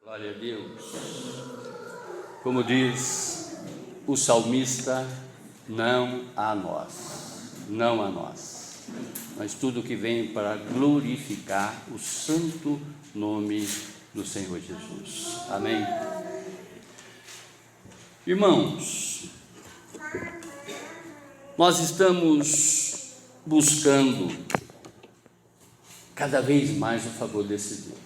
Glória a Deus. Como diz o salmista, não a nós, não a nós, mas tudo que vem para glorificar o santo nome do Senhor Jesus. Amém? Irmãos, nós estamos buscando cada vez mais o favor desse Deus.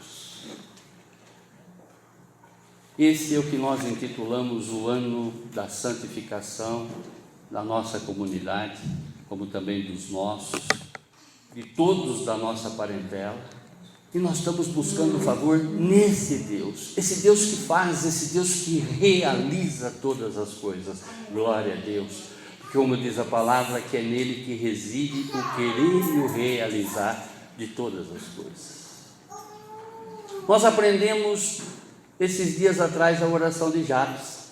Esse é o que nós intitulamos o ano da santificação da nossa comunidade, como também dos nossos, de todos da nossa parentela, e nós estamos buscando o favor nesse Deus, esse Deus que faz, esse Deus que realiza todas as coisas. Glória a Deus, porque como diz a palavra, que é nele que reside o querer e o realizar de todas as coisas. Nós aprendemos esses dias atrás a oração de Jabes,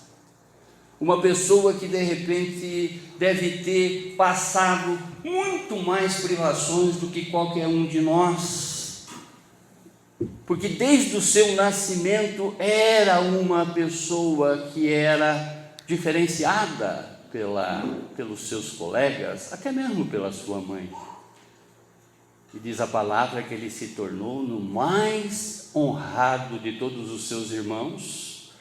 uma pessoa que de repente deve ter passado muito mais privações do que qualquer um de nós, porque desde o seu nascimento era uma pessoa que era diferenciada pelos seus colegas, até mesmo pela sua mãe. E diz a palavra que ele se tornou no mais honrado de todos os seus irmãos,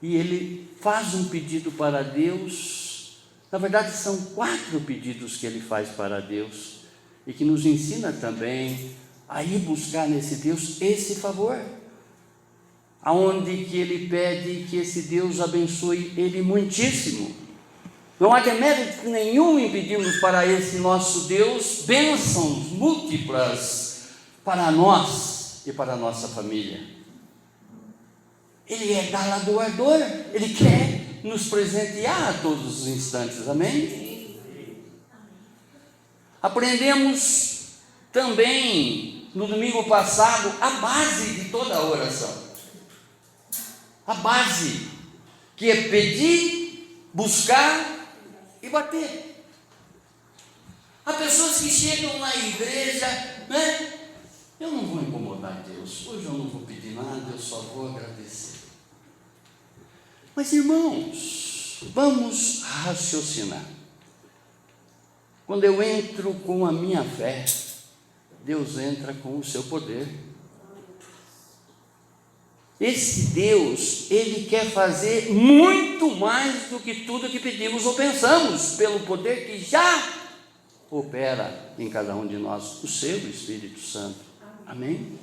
e ele faz um pedido para Deus. Na verdade são 4 pedidos que ele faz para Deus, e que nos ensina também a ir buscar nesse Deus esse favor, aonde que ele pede que esse Deus abençoe ele muitíssimo. Não há demérito nenhum em pedirmos para esse nosso Deus bênçãos múltiplas para nós e para a nossa família. Ele é galardoador, ele quer nos presentear a todos os instantes, amém? Aprendemos também no domingo passado a base de toda a oração, a base que é pedir, buscar e bater. Há pessoas que chegam na igreja, né? Eu não vou incomodar Deus, hoje eu não vou pedir nada, eu só vou agradecer. Mas irmãos, vamos raciocinar. Quando eu entro com a minha fé, Deus entra com o seu poder. Esse Deus, ele quer fazer muito mais do que tudo que pedimos ou pensamos, pelo poder que já opera em cada um de nós, o seu Espírito Santo. Amém?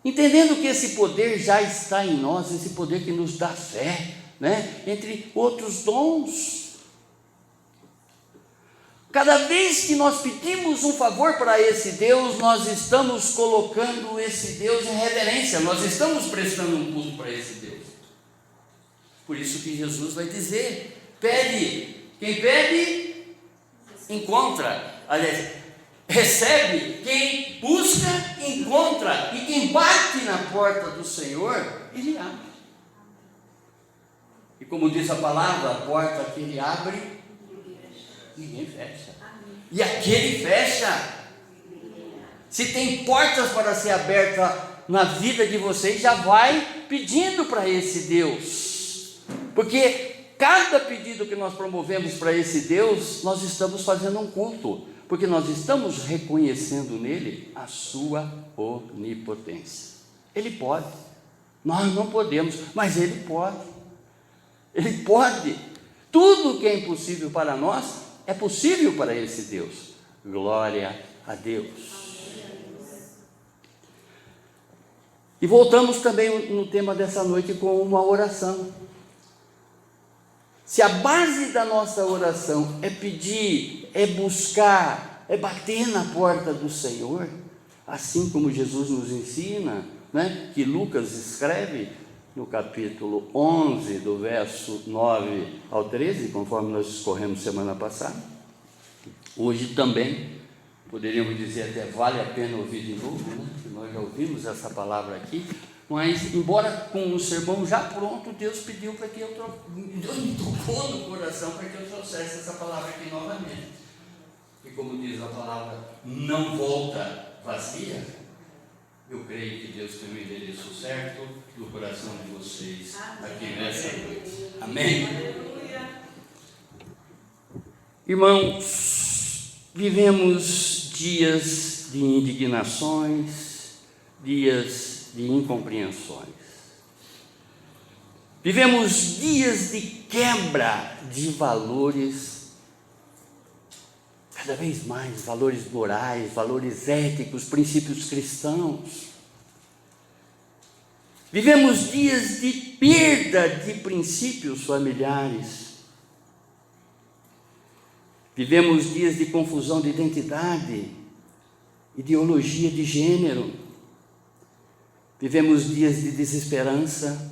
Entendendo que esse poder já está em nós, esse poder que nos dá fé, né? Entre outros dons. Cada vez que nós pedimos um favor para esse Deus, nós estamos colocando esse Deus em reverência, nós estamos prestando um culto para esse Deus. Por isso que Jesus vai dizer: pede, quem pede, encontra. Aliás, recebe, quem busca, encontra, e quem bate na porta do Senhor, ele abre. E como diz a palavra, a porta que ele abre, ninguém fecha. E aquele fecha. Se tem portas para ser abertas na vida de vocês, já vai pedindo para esse Deus, porque cada pedido que nós promovemos para esse Deus, nós estamos fazendo um culto, porque nós estamos reconhecendo nele a sua onipotência. Ele pode, nós não podemos, mas ele pode. Ele pode. Tudo que é impossível para nós é possível para esse Deus. Glória a Deus. E voltamos também no tema dessa noite com uma oração. Se a base da nossa oração é pedir, é buscar, é bater na porta do Senhor, assim como Jesus nos ensina, né, que Lucas escreve no capítulo 11, do verso 9 ao 13, conforme nós escorremos semana passada. Hoje também, poderíamos dizer até vale a pena ouvir de novo, né? Nós já ouvimos essa palavra aqui, mas embora com o sermão já pronto, Deus pediu para que Deus me tocou no coração para que eu trouxesse essa palavra aqui novamente. E como diz a palavra, não volta vazia, Eu creio que Deus tem um endereço certo no coração de vocês aqui nessa noite. Amém? Irmãos, vivemos dias de indignações, dias de incompreensões. Vivemos dias de quebra de valores, cada vez mais valores morais, valores éticos, princípios cristãos. Vivemos dias de perda de princípios familiares. Vivemos dias de confusão de identidade, ideologia de gênero. Vivemos dias de desesperança,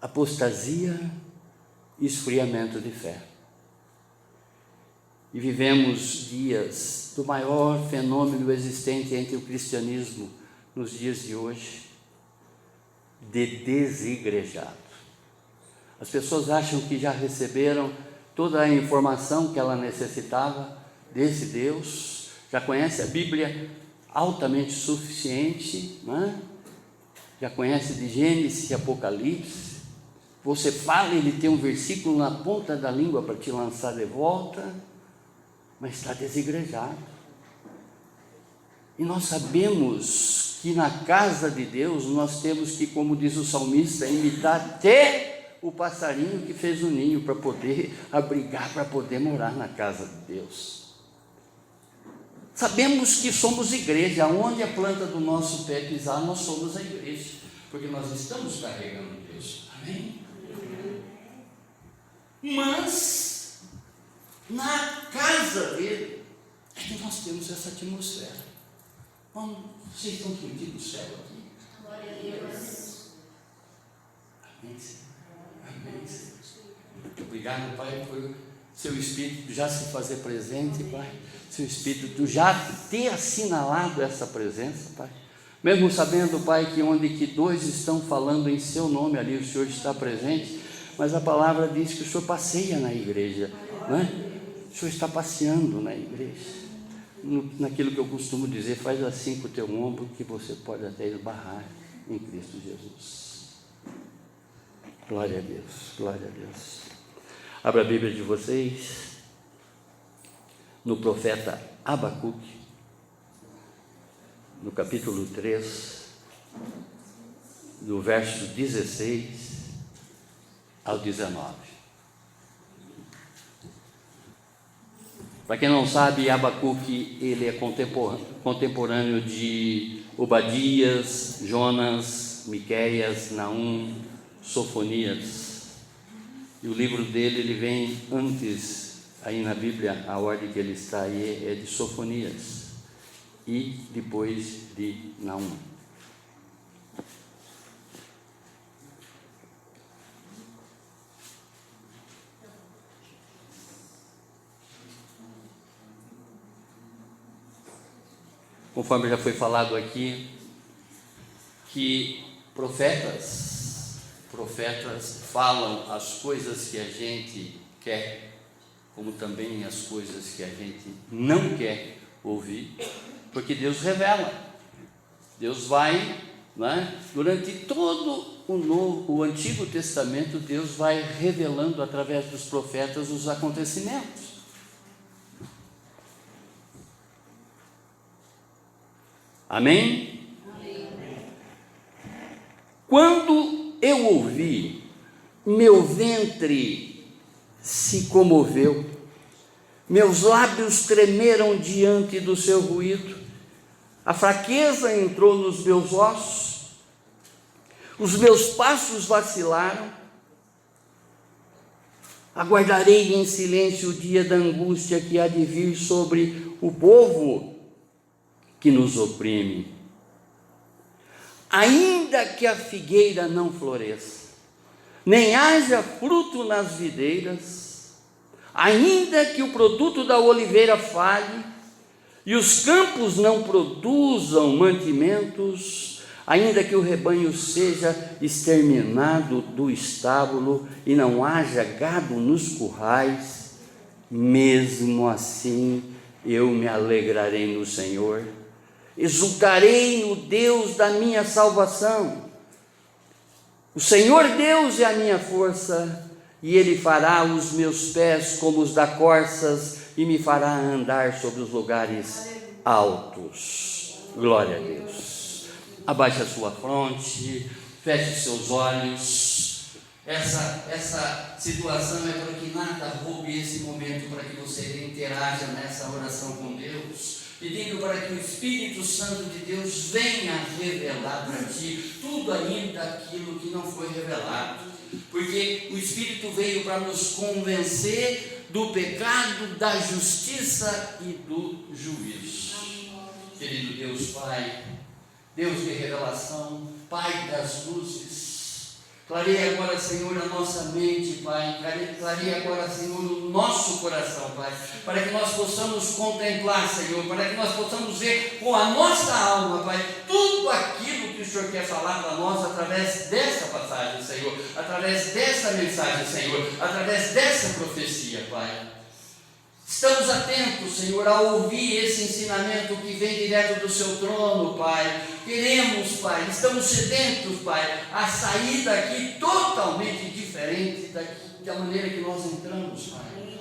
apostasia e esfriamento de fé. E vivemos dias do maior fenômeno existente entre o cristianismo nos dias de hoje, de desigrejado. As pessoas acham que já receberam toda a informação que ela necessitava desse Deus, já conhece a Bíblia altamente suficiente, né? Já conhece de Gênesis e Apocalipse. Você fala, ele tem um versículo na ponta da língua para te lançar de volta, mas está desigrejado. E nós sabemos que na casa de Deus nós temos que, como diz o salmista, imitar até o passarinho que fez o ninho para poder abrigar, para poder morar na casa de Deus. Sabemos que somos igreja, onde a planta do nosso pé pisar, nós somos a igreja, porque nós estamos carregando Deus. Amém? Mas na casa dele é que nós temos essa atmosfera. Vocês estão sentindo o céu aqui? Glória a Deus. Amém. Amém. Muito obrigado, Pai, por seu Espírito já se fazer presente, Pai. Seu Espírito já ter assinalado essa presença, Pai. Mesmo sabendo, Pai, que onde que dois estão falando em seu nome, ali o Senhor está presente. Mas a palavra diz que o Senhor passeia na igreja, não é? O Senhor está passeando na igreja. Naquilo que eu costumo dizer, faz assim com o teu ombro, que você pode até esbarrar em Cristo Jesus. Glória a Deus, glória a Deus. Abra a Bíblia de vocês no profeta Abacuque, no capítulo 3, do verso 16 ao 19. Para quem não sabe, Abacuque, ele é contemporâneo de Obadias, Jonas, Miqueias, Naum, Sofonias. E o livro dele, ele vem antes, aí na Bíblia, a ordem que ele está aí é de Sofonias e depois de Naum. Conforme já foi falado aqui, que profetas falam as coisas que a gente quer, como também as coisas que a gente não quer ouvir, porque Deus revela. Deus vai, né? Durante todo o Antigo Testamento, Deus vai revelando através dos profetas os acontecimentos. Amém? Amém? Quando eu ouvi, meu ventre se comoveu, meus lábios tremeram diante do seu ruído, a fraqueza entrou nos meus ossos, os meus passos vacilaram. Aguardarei em silêncio o dia da angústia que há de vir sobre o povo que nos oprime. Ainda que a figueira não floresça, nem haja fruto nas videiras, ainda que o produto da oliveira falhe, e os campos não produzam mantimentos, ainda que o rebanho seja exterminado do estábulo, e não haja gado nos currais, mesmo assim eu me alegrarei no Senhor, exultarei no Deus da minha salvação. O Senhor Deus é a minha força, e Ele fará os meus pés como os da corças, e me fará andar sobre os lugares altos. Glória a Deus. Abaixe a sua fronte, feche seus olhos. Essa situação é para que nada roube esse momento, para que você interaja nessa oração com Deus, pedindo para que o Espírito Santo de Deus venha revelar para ti tudo ainda aquilo que não foi revelado, porque o Espírito veio para nos convencer do pecado, da justiça e do juízo. Querido Deus Pai, Deus de revelação, Pai das luzes, clareia agora, Senhor, a nossa mente, Pai. Clareia agora, Senhor, o nosso coração, Pai, para que nós possamos contemplar, Senhor, para que nós possamos ver com a nossa alma, Pai, tudo aquilo que o Senhor quer falar para nós através dessa passagem, Senhor, através dessa mensagem, Senhor, através dessa profecia, Pai. Estamos atentos, Senhor, a ouvir esse ensinamento que vem direto do seu trono, Pai. Queremos, Pai, estamos sedentos, Pai, a sair daqui totalmente diferente da maneira que nós entramos, Pai.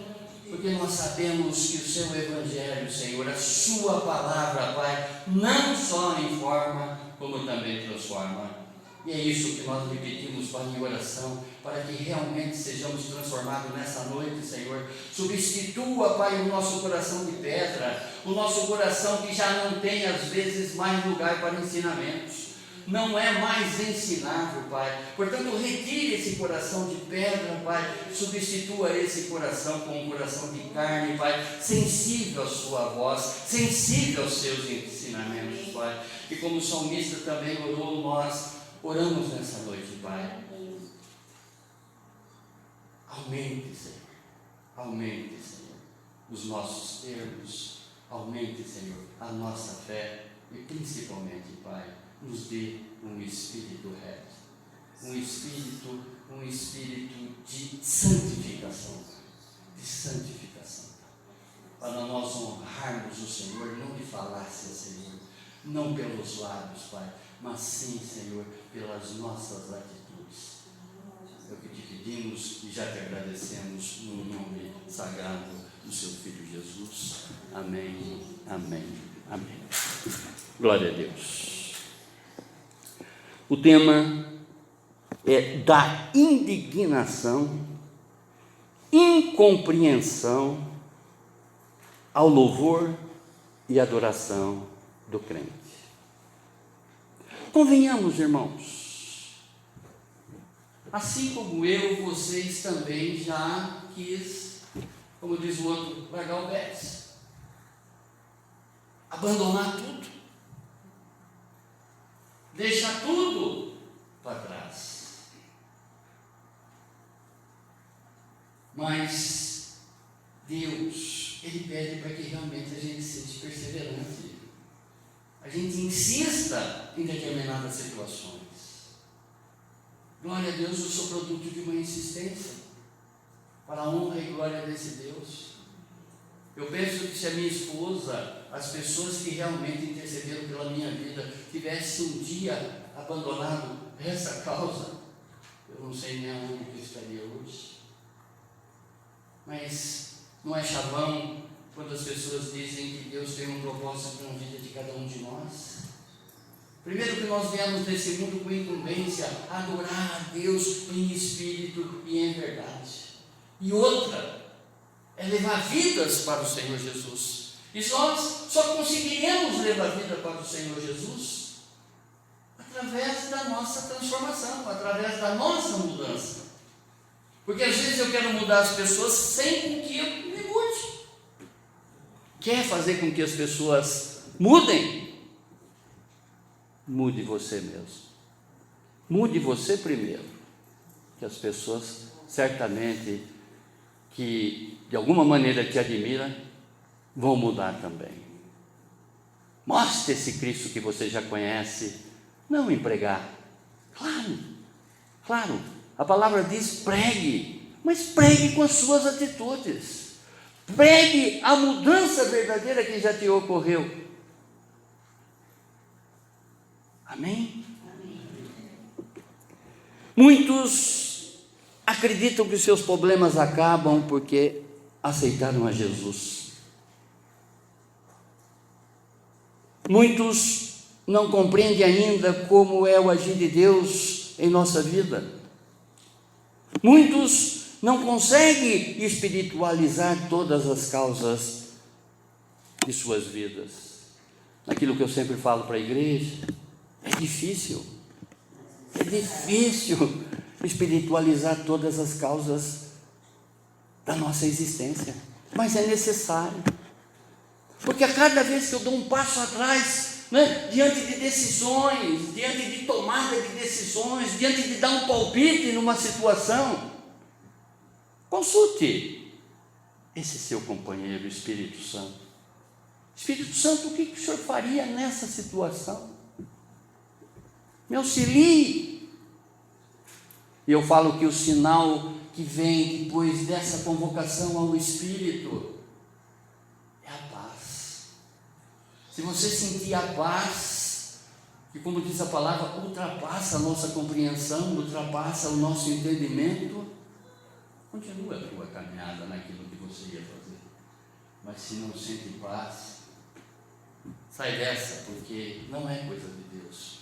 Porque nós sabemos que o seu Evangelho, Senhor, a sua palavra, Pai, não só informa, como também transforma. E é isso que nós lhe pedimos, Pai, em oração, para que realmente sejamos transformados nessa noite, Senhor. Substitua, Pai, o nosso coração de pedra, o nosso coração que já não tem, às vezes, mais lugar para ensinamentos. Não é mais ensinável, Pai. Portanto, retire esse coração de pedra, Pai. Substitua esse coração com um coração de carne, Pai, sensível à sua voz, sensível aos seus ensinamentos, Pai. E como o salmista também orou, nós oramos nessa noite, Pai. Aumente, Senhor. Aumente, Senhor, os nossos termos. Aumente, Senhor, a nossa fé. E principalmente, Pai, nos dê um espírito reto. Um espírito de santificação. De santificação. Para nós honrarmos o Senhor, não de falácia, Senhor. Não pelos lábios, Pai, mas sim, Senhor, pelas nossas atitudes. É o que te pedimos e já te agradecemos no nome sagrado do seu Filho Jesus. Amém, amém, amém. Glória a Deus. O tema é da indignação, incompreensão ao louvor e adoração do crente. Convenhamos, irmãos, assim como eu, vocês também já quis, como diz o outro, largar o Betis, abandonar tudo, deixar tudo para trás. Mas Deus, Ele pede para que realmente a gente seja perseverante. A gente insista em determinadas situações. Glória a Deus, eu sou produto de uma insistência para a honra e glória desse Deus. Eu penso que se a minha esposa, as pessoas que realmente intercederam pela minha vida, tivessem um dia abandonado essa causa, eu não sei nem aonde eu estaria hoje. Mas não é chavão quando as pessoas dizem que Deus tem um propósito na vida de cada um de nós. Primeiro, que nós viemos nesse mundo com incumbência, adorar a Deus em espírito e em verdade. E outra, é levar vidas para o Senhor Jesus. E nós só conseguiremos levar vida para o Senhor Jesus através da nossa transformação, através da nossa mudança. Porque às vezes eu quero mudar as pessoas sem que eu me mude. Quer fazer com que as pessoas mudem? Mude você mesmo. Mude você primeiro, que as pessoas certamente que de alguma maneira te admiram vão mudar também. Mostre esse Cristo que você já conhece, não em pregar. Claro, a palavra diz pregue, mas pregue com as suas atitudes. Pregue a mudança verdadeira que já te ocorreu. Amém? Muitos acreditam que os seus problemas acabam porque aceitaram a Jesus. Muitos não compreendem ainda como é o agir de Deus em nossa vida. Muitos não conseguem espiritualizar todas as causas de suas vidas. Aquilo que eu sempre falo para a igreja, é difícil espiritualizar todas as causas da nossa existência, mas é necessário, porque a cada vez que eu dou um passo atrás, diante de decisões, diante de tomada de decisões, diante de dar um palpite numa situação, consulte esse seu companheiro, o Espírito Santo. Espírito Santo, o que o Senhor faria nessa situação? Me auxilie. E eu falo que o sinal que vem depois dessa convocação ao Espírito é a paz. Se você sentir a paz, que como diz a palavra, ultrapassa a nossa compreensão, ultrapassa o nosso entendimento, continua a tua caminhada naquilo que você ia fazer. Mas se não sente paz, sai dessa, porque não é coisa de Deus.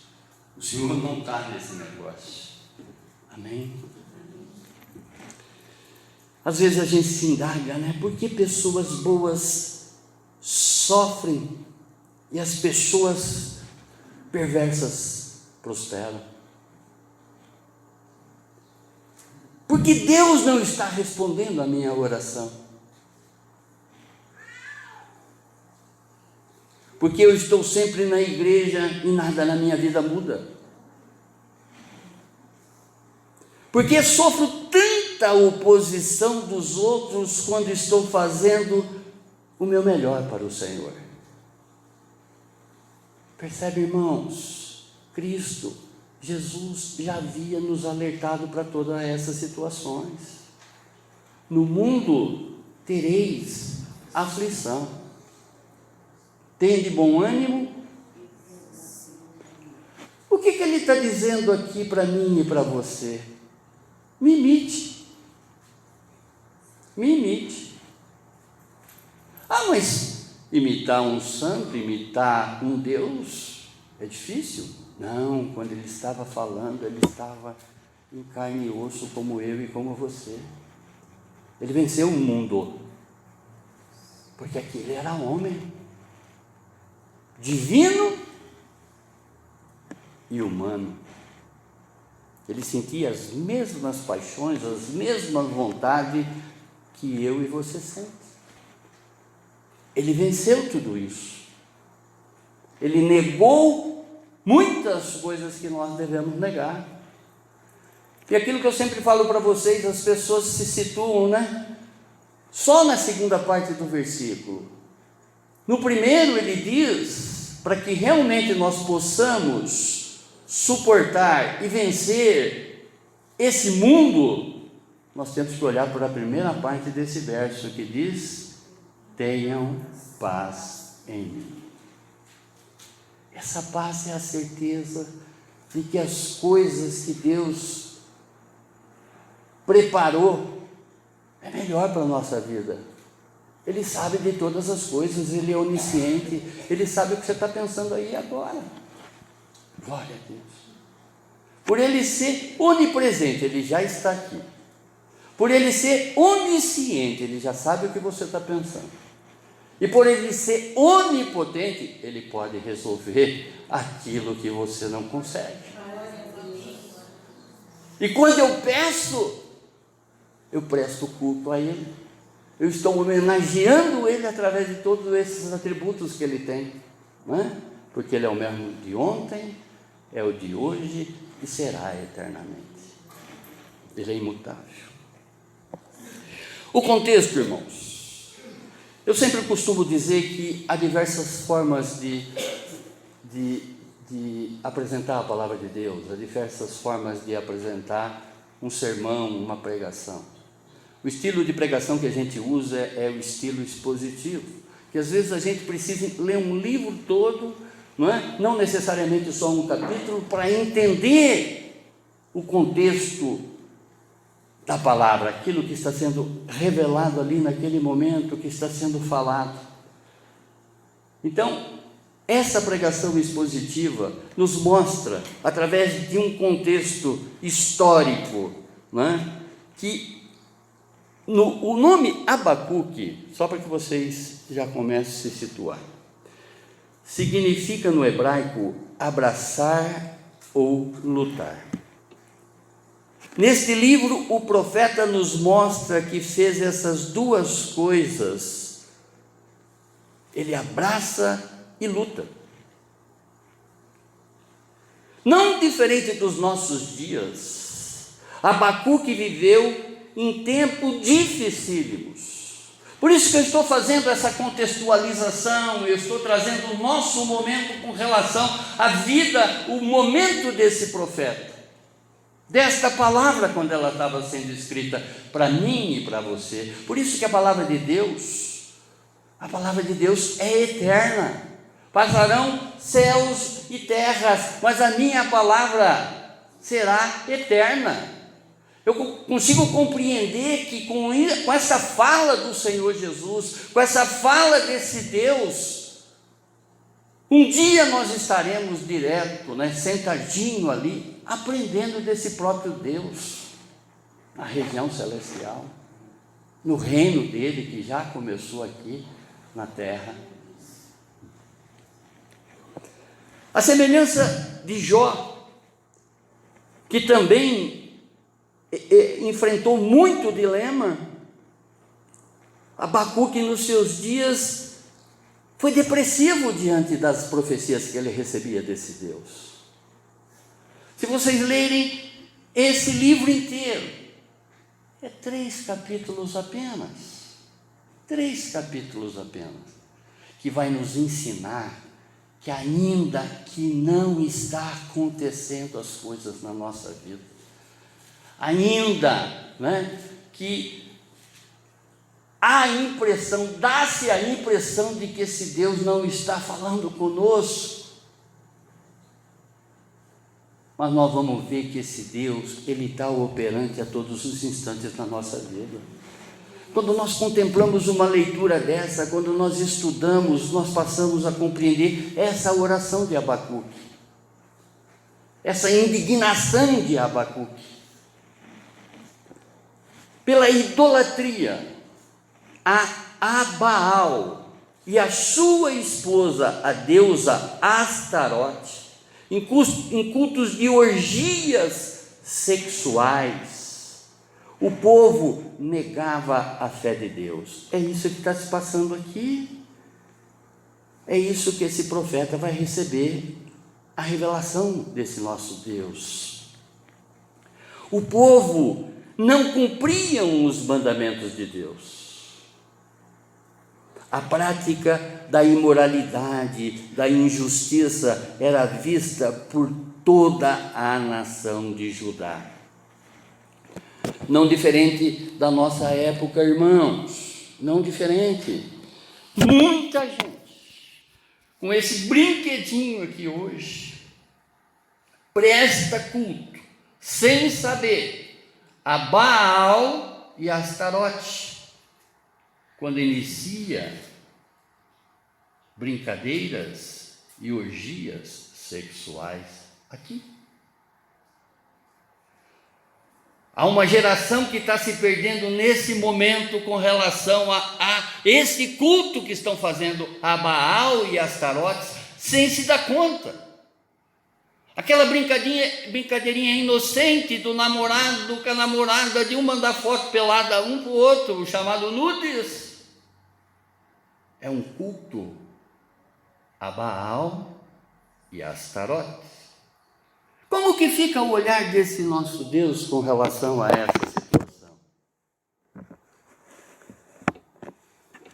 O Senhor não está nesse negócio. Amém? Às vezes a gente se indaga, por que pessoas boas sofrem e as pessoas perversas prosperam? Porque Deus não está respondendo a minha oração. Porque eu estou sempre na igreja e nada na minha vida muda. Porque sofro tanta oposição dos outros quando estou fazendo o meu melhor para o Senhor. Percebe, irmãos? Cristo, Jesus já havia nos alertado para todas essas situações. No mundo tereis aflição. Tende bom ânimo. O que ele está dizendo aqui para mim e para você? Me imite. Me imite. Mas imitar um santo, imitar um Deus, é difícil? Não, quando ele estava falando, ele estava em carne e osso como eu e como você. Ele venceu o mundo, porque aquele era homem, divino e humano. Ele sentia as mesmas paixões, as mesmas vontades que eu e você sentem. Ele venceu tudo isso. Ele negou muitas coisas que nós devemos negar. E aquilo que eu sempre falo para vocês, as pessoas se situam, só na segunda parte do versículo. No primeiro ele diz, para que realmente nós possamos suportar e vencer esse mundo, nós temos que olhar para a primeira parte desse verso que diz: tenham paz em mim. Essa paz é a certeza de que as coisas que Deus preparou é melhor para a nossa vida. Ele sabe de todas as coisas, Ele é onisciente, Ele sabe o que você está pensando aí agora. Glória a Deus. Por Ele ser onipresente, Ele já está aqui. Por Ele ser onisciente, Ele já sabe o que você está pensando. E por Ele ser onipotente, Ele pode resolver aquilo que você não consegue. E quando eu peço, eu presto culto a Ele. Eu estou homenageando Ele através de todos esses atributos que Ele tem, porque Ele é o mesmo de ontem, é o de hoje e será eternamente. Ele é imutável. O contexto, irmãos, eu sempre costumo dizer que há diversas formas de apresentar a palavra de Deus, há diversas formas de apresentar um sermão, uma pregação. O estilo de pregação que a gente usa é o estilo expositivo, que às vezes a gente precisa ler um livro todo não é? Não necessariamente só um capítulo, para entender o contexto da palavra, aquilo que está sendo revelado ali naquele momento, que está sendo falado. Então, essa pregação expositiva nos mostra, através de um contexto histórico, não é? Que o nome Abacuque, só para que vocês já comecem a se situar, significa no hebraico abraçar ou lutar. Neste livro, o profeta nos mostra que fez essas duas coisas. Ele abraça e luta. Não diferente dos nossos dias, Abacuque viveu em tempos dificílimos. Por isso que eu estou fazendo essa contextualização, eu estou trazendo o nosso momento com relação à vida, o momento desse profeta, desta palavra quando ela estava sendo escrita para mim e para você. Por isso que a palavra de Deus é eterna. Passarão céus e terras, mas a minha palavra será eterna. Eu consigo compreender que com essa fala do Senhor Jesus, com essa fala desse Deus, um dia nós estaremos direto, sentadinho ali, aprendendo desse próprio Deus, na região celestial, no reino dele que já começou aqui na terra. A semelhança de Jó, que também enfrentou muito dilema, Abacuque nos seus dias foi depressivo diante das profecias que ele recebia desse Deus. Se vocês lerem esse livro inteiro, é 3 capítulos apenas, 3 capítulos apenas, que vai nos ensinar que ainda que não está acontecendo as coisas na nossa vida, ainda que a impressão, dá-se a impressão de que esse Deus não está falando conosco, mas nós vamos ver que esse Deus, Ele está operante a todos os instantes na nossa vida. Quando nós contemplamos uma leitura dessa, quando nós estudamos, nós passamos a compreender essa oração de Abacuque, essa indignação de Abacuque, pela idolatria a Baal e a sua esposa, a deusa Astarote, em cultos de orgias sexuais. O povo negava a fé de Deus. É isso que está se passando aqui. É isso que esse profeta vai receber, a revelação desse nosso Deus. O povo não cumpriam os mandamentos de Deus. A prática da imoralidade, da injustiça era vista por toda a nação de Judá. Não diferente da nossa época, irmãos, não diferente. Muita gente, com esse brinquedinho aqui hoje, presta culto, sem saber, a Baal e a Astarote, quando inicia brincadeiras e orgias sexuais aqui. Há uma geração que está se perdendo nesse momento com relação a esse culto que estão fazendo a Baal e a Astarote, sem se dar conta. Aquela brincadeirinha inocente do namorado, com a namorada, de um mandar foto pelada um para o outro, chamado nudes. É um culto a Baal e a Astarote. Como que fica o olhar desse nosso Deus com relação a essa situação?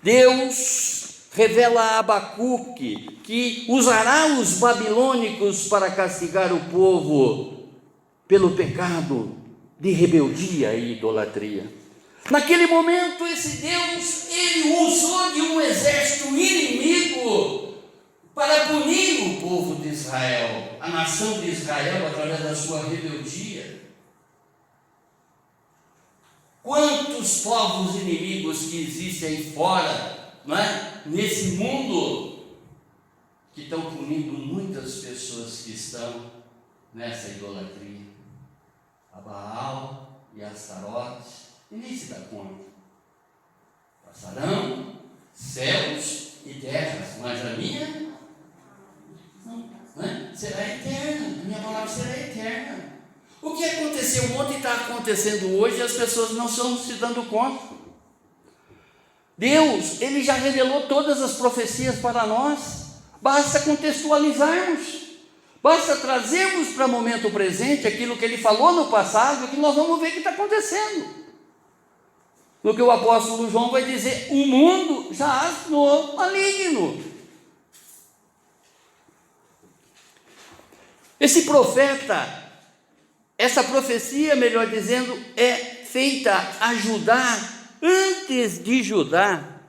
Deus revela a Abacuque que usará os babilônicos para castigar o povo pelo pecado de rebeldia e idolatria. Naquele momento, esse Deus, ele usou de um exército inimigo para punir o povo de Israel, a nação de Israel, através da sua rebeldia. Quantos povos inimigos que existem aí fora, não é? Nesse mundo, que estão punindo muitas pessoas que estão nessa idolatria, a Baal e a Astarote, e nem se dá conta. Passarão céus e terras, mas a minha não é? Será eterna, a minha palavra será eterna. O que aconteceu ontem está acontecendo hoje e as pessoas não estão se dando conta. Deus, Ele já revelou todas as profecias para nós, basta contextualizarmos, basta trazermos para o momento presente aquilo que Ele falou no passado, que nós vamos ver que está acontecendo. No que o apóstolo João vai dizer, o mundo jaz no maligno. Esse profeta, essa profecia, melhor dizendo, é feita a Judá, antes de Judá,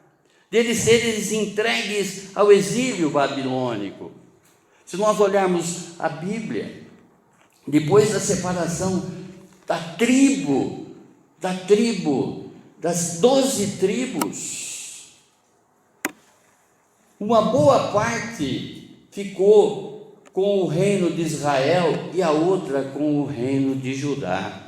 deles serem entregues ao exílio babilônico. Se nós olharmos a Bíblia, depois da separação das 12 tribos, uma boa parte ficou com o reino de Israel e a outra com o reino de Judá.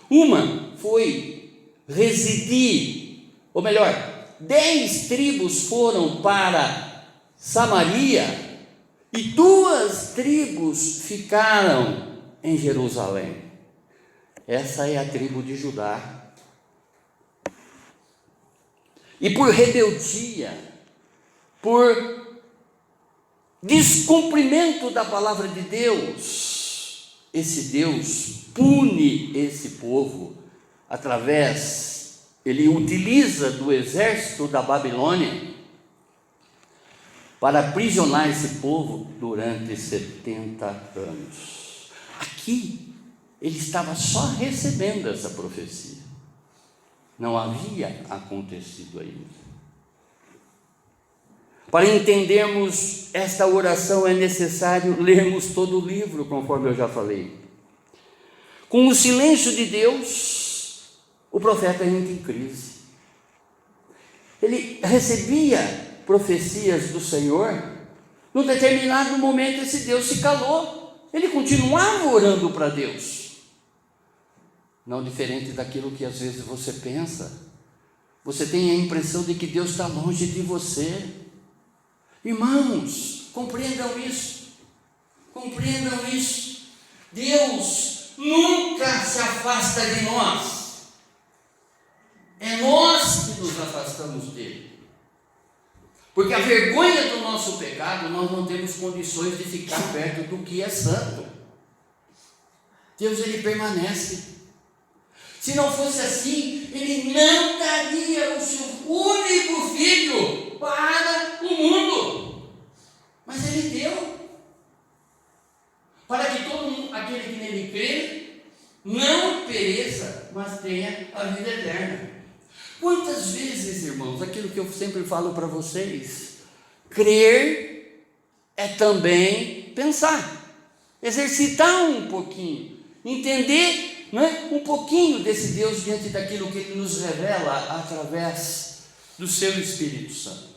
Uma foi residir, ou melhor, 10 tribos foram para Samaria e 2 tribos ficaram em Jerusalém. Essa é a tribo de Judá. E por rebeldia, por descumprimento da palavra de Deus, esse Deus pune esse povo ele utiliza do exército da Babilônia para aprisionar esse povo durante 70 anos. Aqui, ele estava só recebendo essa profecia, não havia acontecido ainda. Para entendermos esta oração é necessário lermos todo o livro, conforme eu já falei. Com o silêncio de Deus, o profeta entra em crise. Ele recebia profecias do Senhor, num determinado momento esse Deus se calou, ele continuava orando para Deus. Não diferente daquilo que às vezes você pensa, você tem a impressão de que Deus está longe de você. Irmãos, compreendam isso, Deus nunca se afasta de nós, é nós que nos afastamos dele, porque a vergonha do nosso pecado, nós não temos condições de ficar perto do que é santo. Deus, ele permanece. Se não fosse assim, ele não daria o seu único filho para o mundo, mas ele deu, para que todo aquele que nele crê não pereça, mas tenha a vida eterna. Quantas vezes, irmãos, aquilo que eu sempre falo para vocês, crer é também pensar, exercitar um pouquinho, entender, não é? Um pouquinho desse Deus diante daquilo que Ele nos revela através do seu Espírito Santo.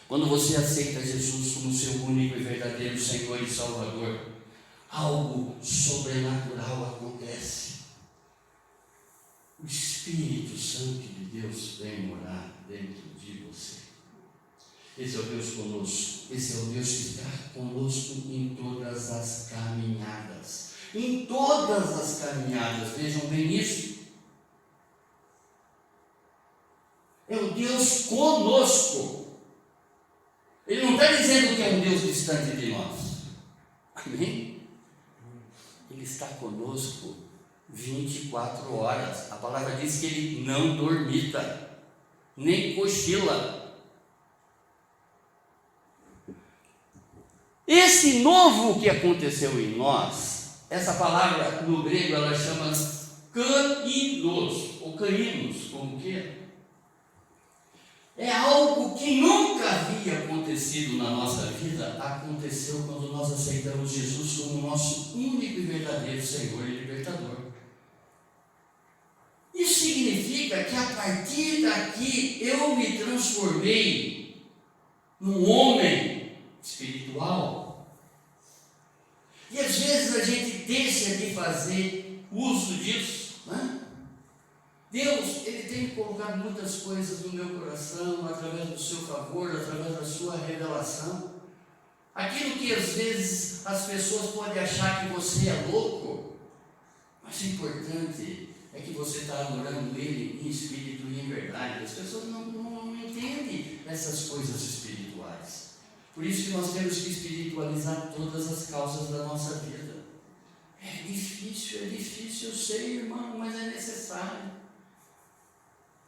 Quando você aceita Jesus como seu único e verdadeiro Senhor e Salvador, algo sobrenatural acontece. O Espírito Santo de Deus vem morar dentro de você. Esse é o Deus conosco, esse é o Deus que está conosco em todas as caminhadas. Em todas as caminhadas, vejam bem isso. É o Deus conosco. Ele não está dizendo que é um Deus distante de nós. Amém? Ele está conosco 24 horas. A palavra diz que ele não dormita, nem cochila. Esse novo que aconteceu em nós, essa palavra no grego ela chama kainos, ou kainos, como que é? É algo que nunca havia acontecido acontecido na nossa vida aconteceu quando nós aceitamos Jesus como nosso único e verdadeiro Senhor e Libertador. Isso significa que a partir daqui eu me transformei num homem espiritual. E às vezes a gente deixa de fazer uso disso, né? Deus, Ele tem colocado muitas coisas no meu coração, através do seu favor, através da sua revelação. Aquilo que às vezes as pessoas podem achar que você é louco, mas o importante é que você está adorando Ele em espírito e em verdade. As pessoas não entendem essas coisas espirituais. Por isso que nós temos que espiritualizar todas as causas da nossa vida. É difícil, eu sei, irmão, mas é necessário.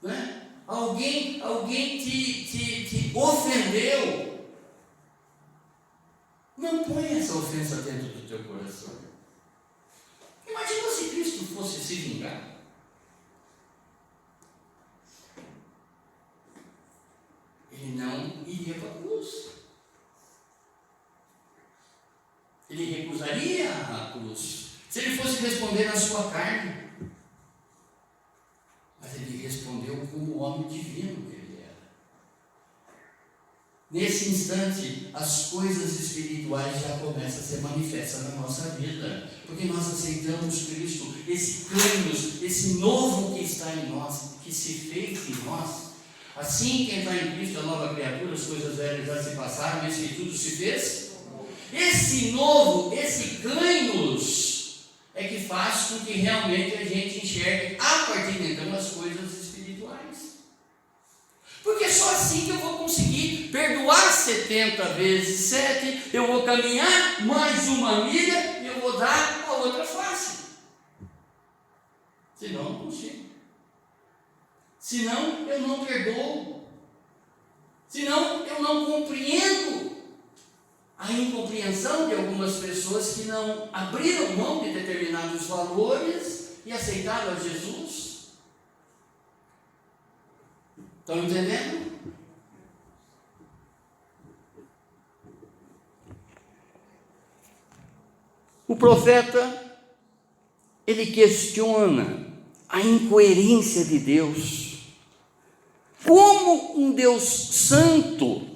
Né? Alguém te ofendeu. Não põe essa ofensa dentro do teu coração. Imagina se Cristo fosse se vingar. Ele não iria para a cruz. Ele recusaria a cruz. Se ele fosse responder na sua carne. Mas ele respondeu como o homem divino que ele era. Nesse instante, as coisas espirituais já começam a ser manifestas na nossa vida, porque nós aceitamos Cristo, esse Cristo, esse novo que está em nós, que se fez em nós. Assim, quem está em Cristo é a nova criatura, as coisas velhas já se passaram, esse que tudo se fez. Esse novo, esse Cristo, é que faz com que realmente a gente enxergue a partir de então as coisas espirituais. Porque só assim que eu vou conseguir perdoar 70 vezes 7, eu vou caminhar mais uma milha e eu vou dar a outra face. Senão eu não consigo. Senão eu não perdoo. Senão eu não compreendo a incompreensão de algumas pessoas que não abriram mão de determinados valores e aceitaram a Jesus. Estão entendendo? O profeta, ele questiona a incoerência de Deus. Como um Deus santo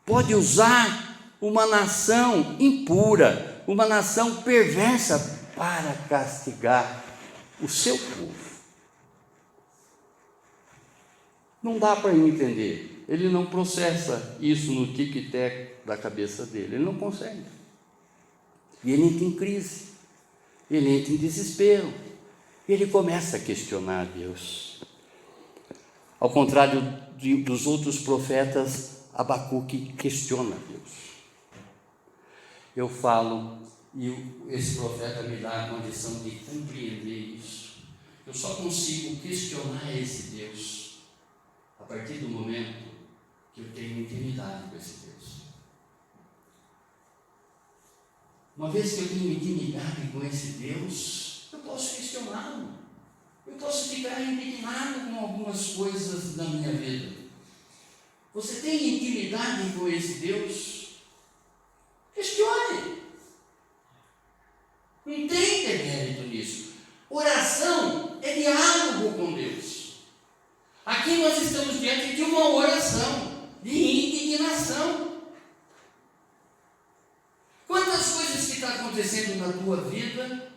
pode usar uma nação impura, uma nação perversa para castigar o seu povo? Não dá para entender. Ele não processa isso no tic-tac da cabeça dele. Ele não consegue. E ele entra em crise. Ele entra em desespero. Ele começa a questionar Deus. Ao contrário dos outros profetas, Abacuque questiona Deus. Eu falo, e esse profeta me dá a condição de compreender isso. Eu só consigo questionar esse Deus a partir do momento que eu tenho intimidade com esse Deus. Uma vez que eu tenho intimidade com esse Deus, eu posso questioná-lo. Eu posso ficar indignado com algumas coisas da minha vida. Você tem intimidade com esse Deus? Questione. Não tem demérito nisso. Oração é diálogo com Deus. Aqui nós estamos diante de uma oração de indignação. Quantas coisas que estão acontecendo na tua vida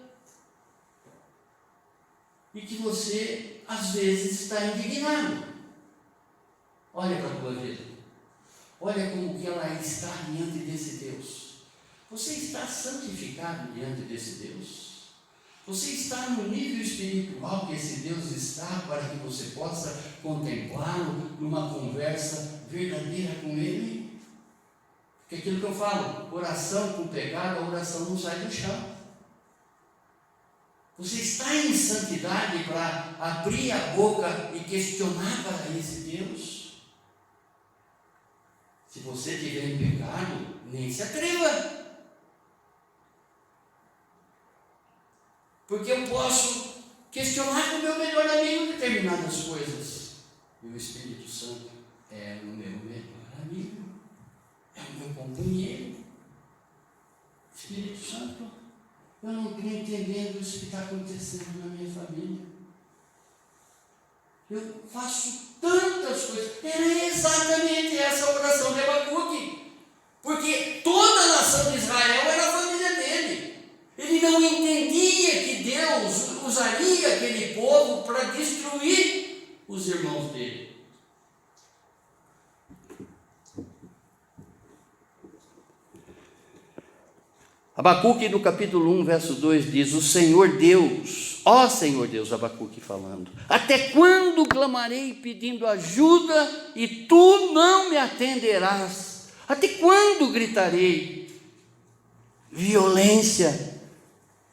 e que você às vezes está indignado. Olha para a tua vida. Olha como que ela está diante desse Deus. Você está santificado diante desse Deus? Você está no nível espiritual que esse Deus está para que você possa contemplá-lo numa conversa verdadeira com Ele? Porque aquilo que eu falo, oração com pecado, a oração não sai do chão. Você está em santidade para abrir a boca e questionar para esse Deus? Se você estiver em pecado, nem se atreva. Porque eu posso questionar com o meu melhor amigo determinadas coisas. E o Espírito Santo é o meu melhor amigo. compunhei. Espírito Santo, eu não estou entendendo isso que está acontecendo na minha família. Eu faço tantas coisas. Era exatamente essa a oração de Abacuque. Porque toda a nação de Israel era a família dele. Ele não entendia que Deus usaria aquele povo para destruir os irmãos dele. Abacuque, no capítulo 1, verso 2, diz: o Senhor Deus, ó Senhor Deus, Abacuque falando, até quando clamarei pedindo ajuda e tu não me atenderás? Até quando gritarei violência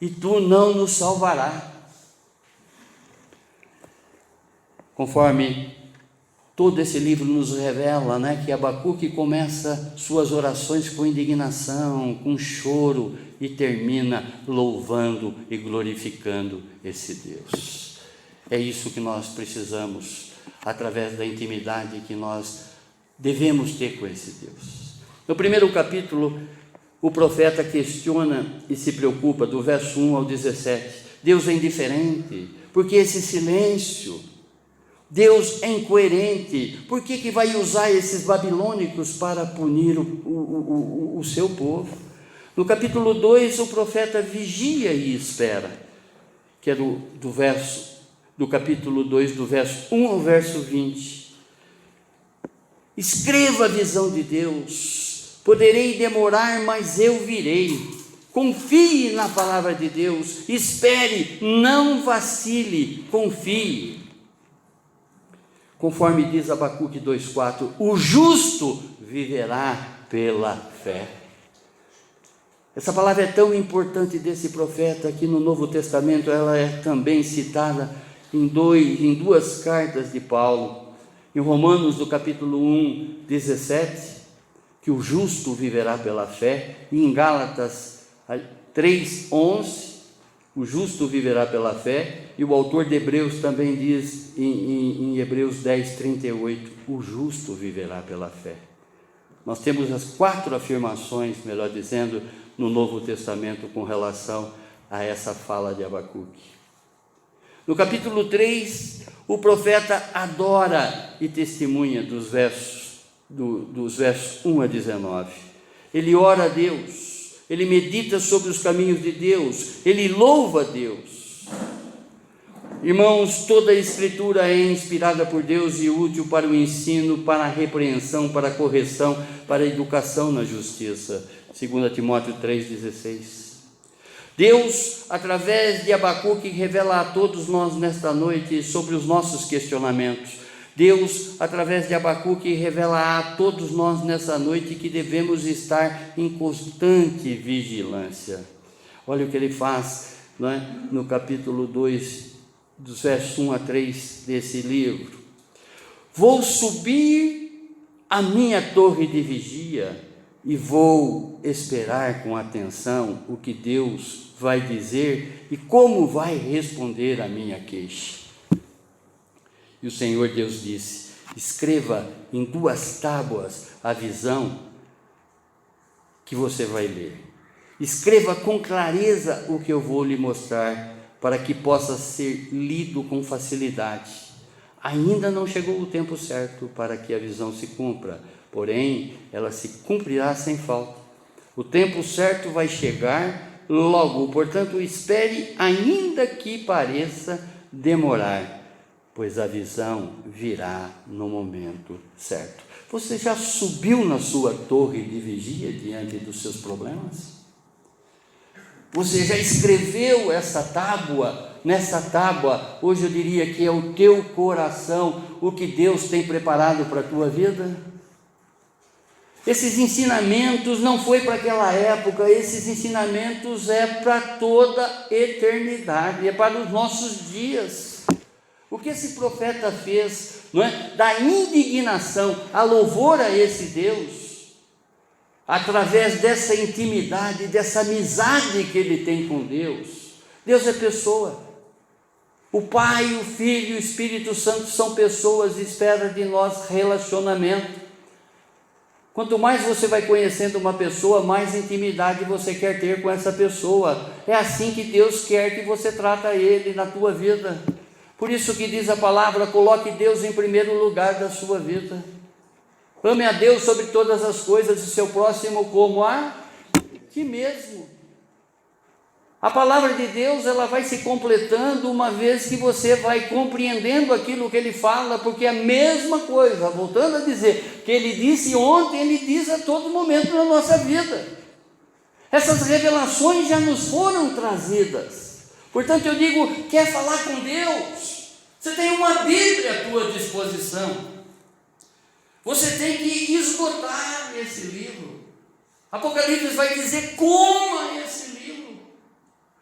e tu não nos salvarás? Conforme todo esse livro nos revela, que Abacuque começa suas orações com indignação, com choro, e termina louvando e glorificando esse Deus. É isso que nós precisamos, através da intimidade que nós devemos ter com esse Deus. No primeiro capítulo, o profeta questiona e se preocupa, do verso 1 ao 17. Deus é indiferente, porque esse silêncio? Deus é incoerente, por que vai usar esses babilônicos para punir o seu povo? No capítulo 2, o profeta vigia e espera, que é do capítulo 2, do verso 1 ao verso 20. Escreva a visão de Deus, poderei demorar, mas eu virei. Confie na palavra de Deus, espere, não vacile, confie. Conforme diz Abacuque 2,4, o justo viverá pela fé. Essa palavra é tão importante desse profeta que no Novo Testamento ela é também citada em duas cartas de Paulo. Em Romanos, do capítulo 1, 17, que o justo viverá pela fé. E em Gálatas 3, 11, o justo viverá pela fé. E o autor de Hebreus também diz em Hebreus 10, 38, o justo viverá pela fé. Nós temos as 4 afirmações, melhor dizendo, no Novo Testamento com relação a essa fala de Abacuque. No capítulo 3, o profeta adora e testemunha dos versos 1 a 19. Ele ora a Deus, ele medita sobre os caminhos de Deus, ele louva a Deus. Irmãos, toda a Escritura é inspirada por Deus e útil para o ensino, para a repreensão, para a correção, para a educação na justiça. 2 Timóteo 3,16. Deus, através de Abacuque, revela a todos nós nesta noite sobre os nossos questionamentos. Deus, através de Abacuque, revela a todos nós nessa noite que devemos estar em constante vigilância. Olha o que ele faz, no capítulo 2, dos versos 1 a 3 desse livro. Vou subir a minha torre de vigia e vou esperar com atenção o que Deus vai dizer e como vai responder a minha queixa. E o Senhor Deus disse: escreva em 2 tábuas a visão que você vai ler. Escreva com clareza o que eu vou lhe mostrar, para que possa ser lido com facilidade. Ainda não chegou o tempo certo para que a visão se cumpra, porém ela se cumprirá sem falta. O tempo certo vai chegar logo, portanto espere, ainda que pareça demorar, pois a visão virá no momento certo. Você já subiu na sua torre de vigia diante dos seus problemas? Você já escreveu essa tábua? Nessa tábua, hoje eu diria que é o teu coração, o que Deus tem preparado para a tua vida? Esses ensinamentos não foi para aquela época, esses ensinamentos é para toda a eternidade, é para os nossos dias. O que esse profeta fez, da indignação a louvor a esse Deus, através dessa intimidade, dessa amizade que ele tem com Deus. Deus é pessoa. O Pai, o Filho e o Espírito Santo são pessoas e espera de nós relacionamento. Quanto mais você vai conhecendo uma pessoa, mais intimidade você quer ter com essa pessoa. É assim que Deus quer que você trata Ele na tua vida. Por isso que diz a palavra, coloque Deus em primeiro lugar da sua vida. Ame a Deus sobre todas as coisas e seu próximo como a ti mesmo. A palavra de Deus, ela vai se completando uma vez que você vai compreendendo aquilo que Ele fala, porque é a mesma coisa, voltando a dizer, que Ele disse ontem, Ele diz a todo momento na nossa vida. Essas revelações já nos foram trazidas. Portanto, eu digo, quer falar com Deus? Você tem uma Bíblia à tua disposição. Você tem que esgotar esse livro. Apocalipse vai dizer, coma esse livro.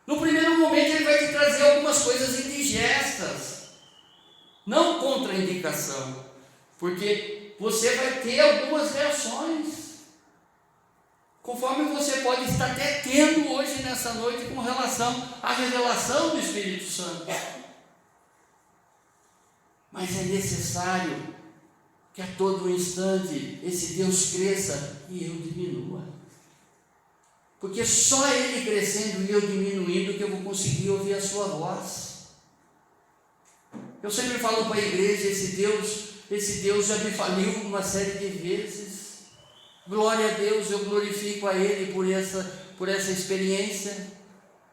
No primeiro momento ele vai te trazer algumas coisas indigestas, não contraindicação, porque você vai ter algumas reações, conforme você pode estar até tendo hoje nessa noite com relação à revelação do Espírito Santo. Mas é necessário que a todo instante esse Deus cresça e eu diminua. Porque só Ele crescendo e eu diminuindo que eu vou conseguir ouvir a sua voz. Eu sempre falo para a igreja, esse Deus já me faliu uma série de vezes. Glória a Deus, eu glorifico a Ele por essa experiência.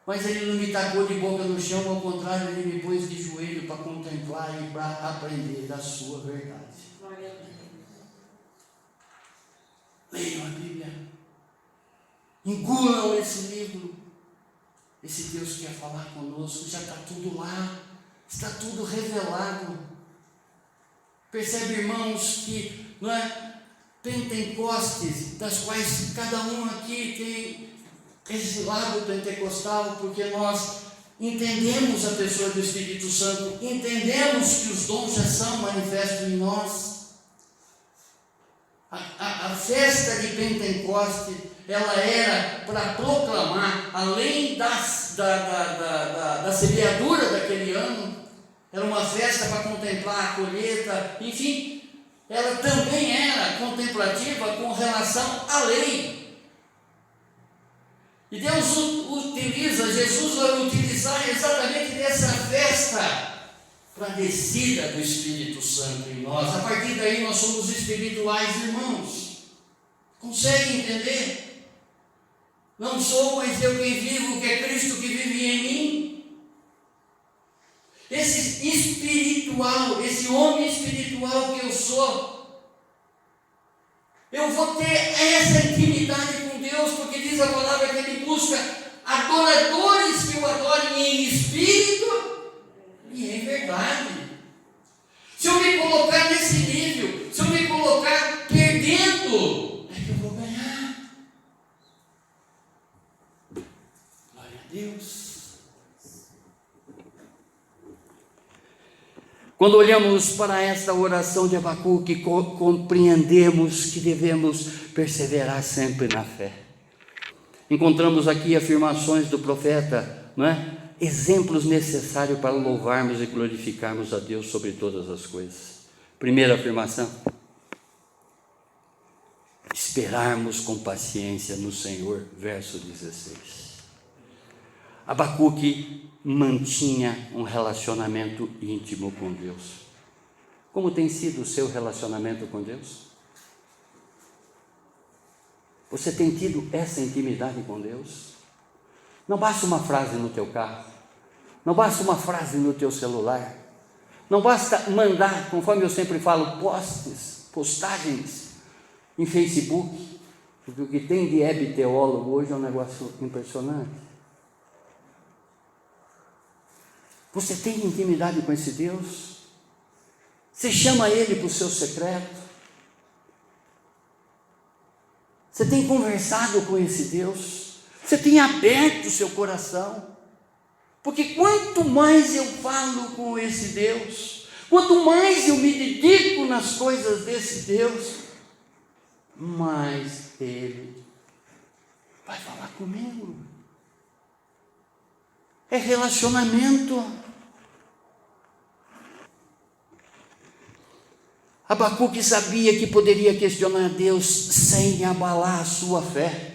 Mas Ele não me tacou de boca no chão, ao contrário, Ele me pôs de joelho para contemplar e para aprender da sua verdade. Glória a Deus. Leiam a Bíblia. Engulam esse livro. Esse Deus quer falar conosco, já está tudo lá, está tudo revelado. Percebe, irmãos, que não é Pentecostes, das quais cada um aqui tem esse lado pentecostal, porque nós entendemos a pessoa do Espírito Santo, entendemos que os dons já são manifestos em nós. A festa de Pentecostes, ela era para proclamar, além da semeadura daquele ano, era uma festa para contemplar a colheita, enfim, ela também era contemplativa com relação à lei. E Deus utiliza, Jesus vai utilizar exatamente dessa festa para a descida do Espírito Santo em nós. A partir daí nós somos espirituais, irmãos. Consegue entender? Não sou mais eu quem vivo, que é Cristo que vive em mim. Esse espiritual, esse homem espiritual que eu sou, eu vou ter essa intimidade com Deus, porque diz a palavra que Ele busca adoradores que o adorem em espírito e em verdade. Se eu me colocar nesse nível, se eu me colocar perdendo, é que eu vou ganhar. Glória a Deus. Quando olhamos para esta oração de Abacuque, compreendemos que devemos perseverar sempre na fé. Encontramos aqui afirmações do profeta, não é? Exemplos necessários para louvarmos e glorificarmos a Deus sobre todas as coisas. Primeira afirmação: esperarmos com paciência no Senhor, verso 16. Abacuque mantinha um relacionamento íntimo com Deus. Como tem sido o seu relacionamento com Deus? Você tem tido essa intimidade com Deus? Não basta uma frase no teu carro, não basta uma frase no teu celular, não basta mandar, conforme eu sempre falo, postagens em Facebook, porque o que tem de hebteólogo hoje é um negócio impressionante. Você tem intimidade com esse Deus? Você chama Ele para o seu secreto? Você tem conversado com esse Deus? Você tem aberto o seu coração? Porque quanto mais eu falo com esse Deus, quanto mais eu me dedico nas coisas desse Deus, mais Ele vai falar comigo. É relacionamento. Abacuque sabia que poderia questionar Deus sem abalar a sua fé.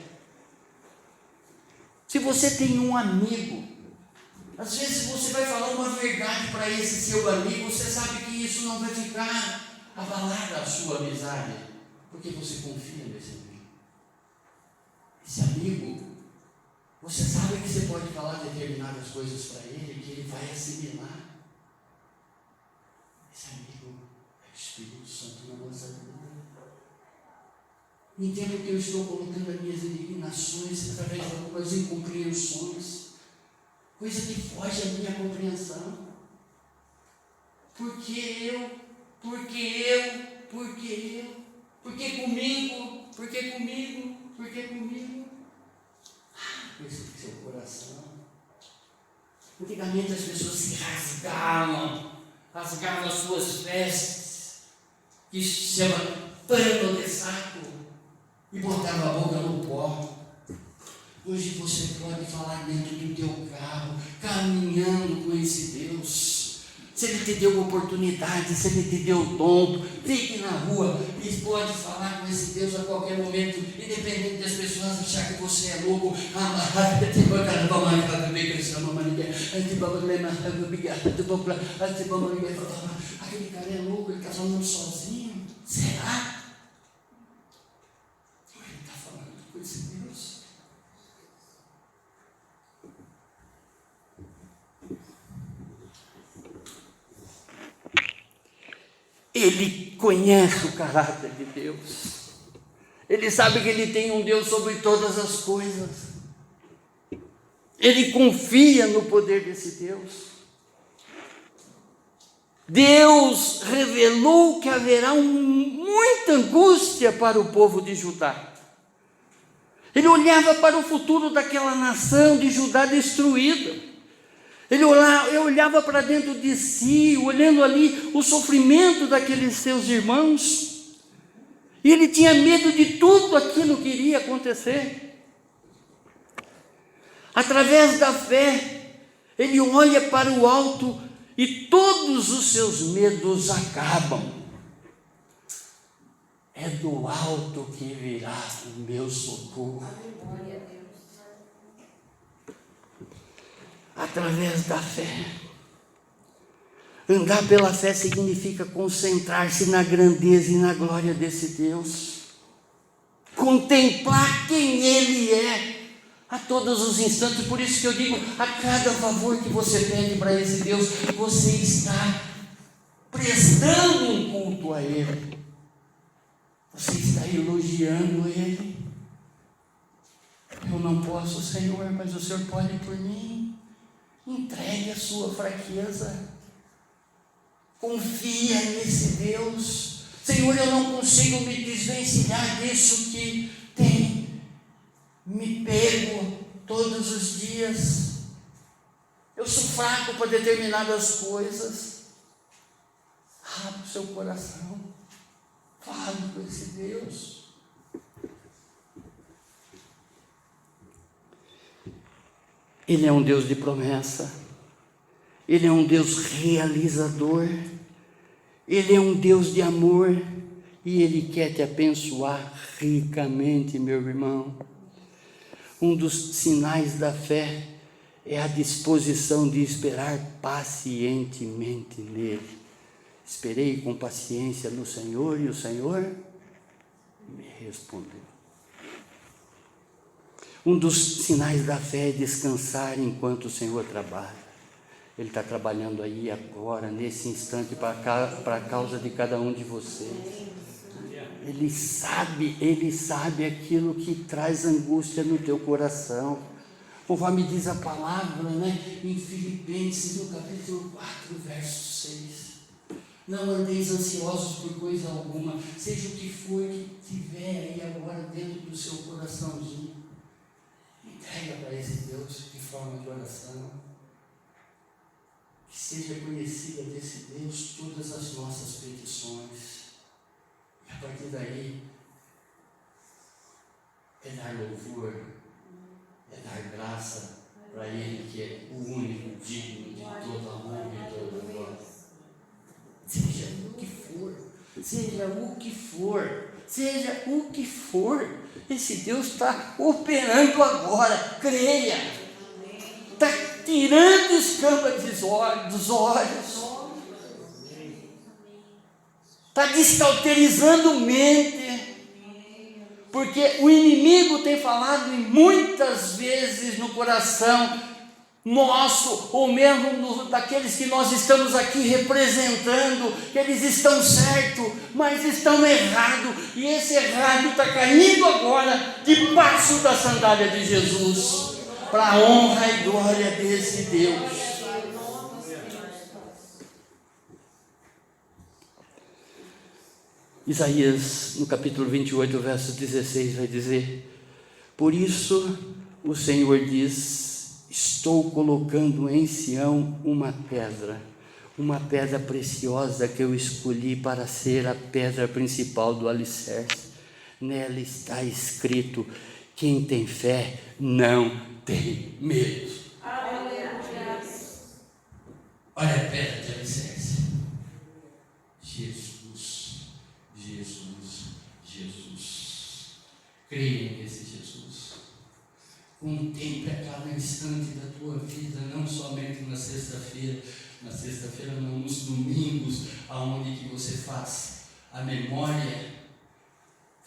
Se você tem um amigo, às vezes você vai falar uma verdade para esse seu amigo, você sabe que isso não vai ficar abalada a sua amizade, porque você confia nesse amigo. Esse amigo, você sabe que você pode falar determinadas coisas para ele, que ele vai assimilar. Esse amigo é o Espírito Santo na nossa vida. Entendo que eu estou colocando as minhas indignações através de algumas incompreensões, coisa que foge à minha compreensão. Porque comigo. Esse é o seu coração. Antigamente as pessoas se rasgavam as suas vestes, que se chama pano de saco, e botava a boca no pó. Hoje você pode falar dentro do teu carro, caminhando com esse Deus. Se Ele te deu oportunidade, se Ele te deu dom, fique na rua e pode falar com esse Deus a qualquer momento, independente das pessoas acharem que você é louco. Aquele cara é louco, ele está falando sozinho. Será? Ele está falando com esse Deus. Ele conhece o caráter de Deus. Ele sabe que Ele tem um Deus sobre todas as coisas. Ele confia no poder desse Deus. Deus revelou que haverá muita angústia para o povo de Judá. Ele olhava para o futuro daquela nação de Judá destruída. Ele olhava para dentro de si, olhando ali o sofrimento daqueles seus irmãos, e ele tinha medo de tudo aquilo que iria acontecer. Através da fé, ele olha para o alto e todos os seus medos acabam. É do alto que virá o meu socorro. Através da fé. Andar pela fé significa concentrar-se na grandeza e na glória desse Deus. Contemplar quem Ele é a todos os instantes. Por isso que eu digo, a cada favor que você pede para esse Deus, você está prestando um culto a Ele. Você está elogiando Ele. Eu não posso, Senhor, mas o Senhor pode por mim. Entregue a sua fraqueza. Confia nesse Deus. Senhor, eu não consigo me desvencilhar disso que tem me pego todos os dias. Eu sou fraco para determinadas coisas. Abra o seu coração. Fale com esse Deus. Ele é um Deus de promessa. Ele é um Deus realizador. Ele é um Deus de amor. E Ele quer te abençoar ricamente, meu irmão. Um dos sinais da fé é a disposição de esperar pacientemente nele. Esperei com paciência no Senhor e o Senhor me respondeu. Um dos sinais da fé é descansar enquanto o Senhor trabalha. Ele está trabalhando aí agora, nesse instante, para a causa de cada um de vocês. Ele sabe aquilo que traz angústia no teu coração. Conforme diz a palavra, em Filipenses, no capítulo 4, verso 6. Não andeis ansiosos por coisa alguma, seja o que for que tiver aí agora dentro do seu coraçãozinho. Entrega para esse Deus que forma de oração. Que seja conhecida desse Deus todas as nossas petições. E a partir daí, é dar louvor, é dar graça para Ele, que é o único digno de toda a honra e toda a glória. Seja o que for, seja o que for, esse Deus está operando agora, creia, está tirando escama dos olhos, está descauterizando mente, porque o inimigo tem falado muitas vezes no coração nosso, ou mesmo daqueles que nós estamos aqui representando, que eles estão certos, mas estão errados, e esse errado está caindo agora debaixo da sandália de Jesus, para a honra e glória desse Deus. Isaías, no capítulo 28, verso 16, vai dizer: por isso o Senhor diz: estou colocando em Sião uma pedra preciosa que eu escolhi para ser a pedra principal do alicerce. Nela está escrito: quem tem fé não tem medo. Olha a pedra de alicerce. Jesus. Creia nesse Jesus. Contemple a cada instante da tua vida, não somente na sexta-feira. Na sexta-feira não, nos domingos, aonde que você faz a memória.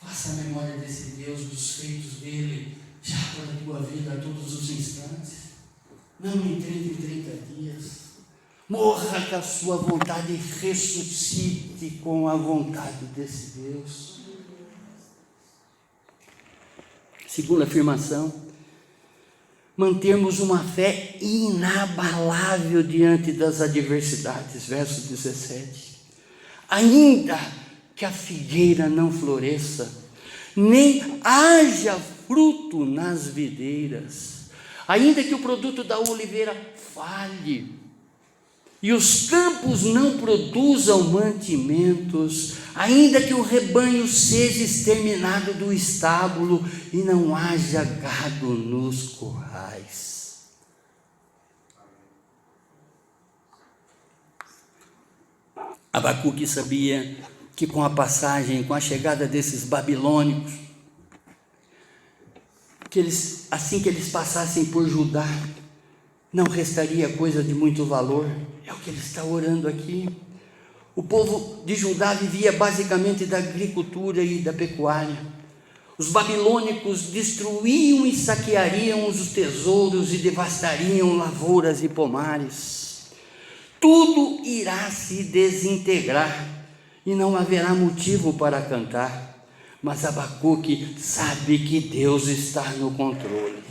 Faça a memória desse Deus, dos feitos dele, já para a tua vida a todos os instantes. Não em 30 dias. Morra com a sua vontade e ressuscite com a vontade desse Deus. Segunda afirmação: mantermos uma fé inabalável diante das adversidades. Verso 17: ainda que a figueira não floresça, nem haja fruto nas videiras, ainda que o produto da oliveira falhe, e os campos não produzam mantimentos, ainda que o rebanho seja exterminado do estábulo e não haja gado nos currais. Abacuque sabia que com a passagem, com a chegada desses babilônicos, assim que eles passassem por Judá, não restaria coisa de muito valor. É o que ele está orando aqui. O povo de Judá vivia basicamente da agricultura e da pecuária. Os babilônicos destruíam e saqueariam os tesouros e devastariam lavouras e pomares. Tudo irá se desintegrar e não haverá motivo para cantar. Mas Abacuque sabe que Deus está no controle.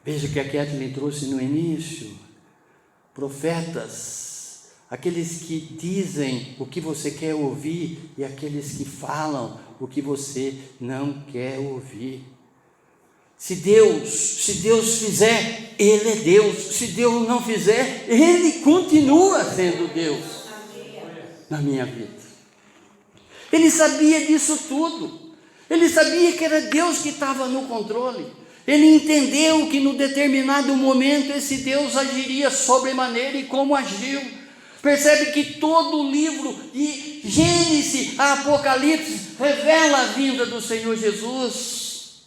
Veja o que a Kathleen trouxe no início. Profetas, aqueles que dizem o que você quer ouvir e aqueles que falam o que você não quer ouvir. Se Deus fizer, Ele é Deus. Se Deus não fizer, Ele continua sendo Deus na minha vida. Ele sabia disso tudo. Ele sabia que era Deus que estava no controle. Ele entendeu que no determinado momento esse Deus agiria sobremaneira e como agiu. Percebe que todo o livro de Gênesis a Apocalipse revela a vinda do Senhor Jesus.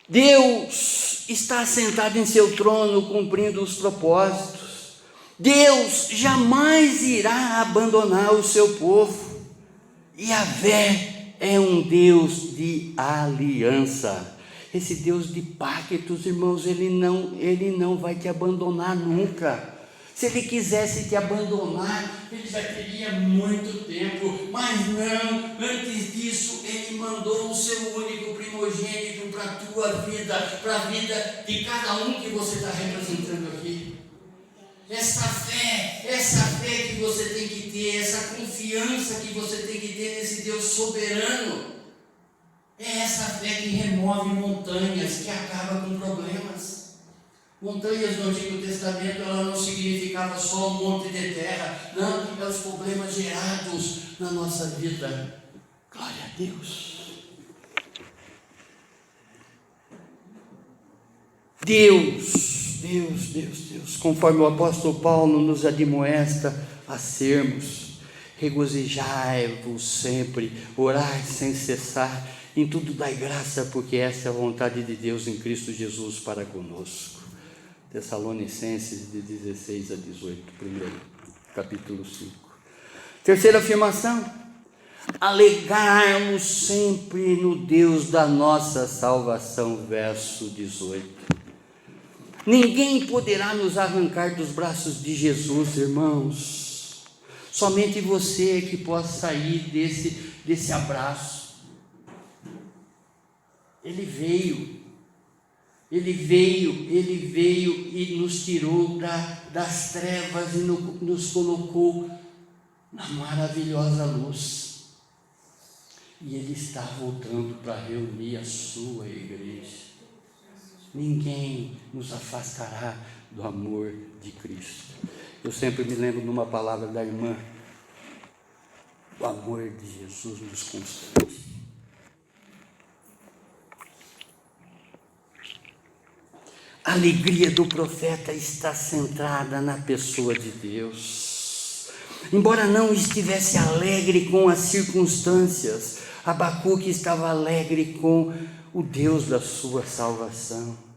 Deus está sentado em seu trono cumprindo os propósitos. Deus jamais irá abandonar o seu povo. Yahvé é um Deus de aliança. Esse Deus de pactos, irmãos, Ele não vai te abandonar nunca. Se Ele quisesse te abandonar, Ele já teria muito tempo, mas não, antes disso, Ele mandou o seu único primogênito para a tua vida, para a vida de cada um que você está representando aqui. Essa fé que você tem que ter, essa confiança que você tem que ter nesse Deus soberano, é essa fé que remove montanhas, que acaba com problemas. Montanhas no Antigo Testamento, ela não significava só um monte de terra, não, é os problemas gerados na nossa vida. Glória a Deus. Deus conforme o apóstolo Paulo nos admoesta a sermos: regozijai-vos sempre, orai sem cessar, em tudo dai graça, porque essa é a vontade de Deus em Cristo Jesus para conosco. Tessalonicenses de 16 a 18, primeiro, capítulo 5. Terceira afirmação: alegarmos sempre no Deus da nossa salvação, verso 18. Ninguém poderá nos arrancar dos braços de Jesus, irmãos. Somente você é que pode sair desse abraço. Ele veio e nos tirou das trevas e nos colocou na maravilhosa luz. E Ele está voltando para reunir a sua igreja. Ninguém nos afastará do amor de Cristo. Eu sempre me lembro de uma palavra da irmã: o amor de Jesus nos constrange. A alegria do profeta está centrada na pessoa de Deus. Embora não estivesse alegre com as circunstâncias, Abacuque estava alegre com o Deus da sua salvação.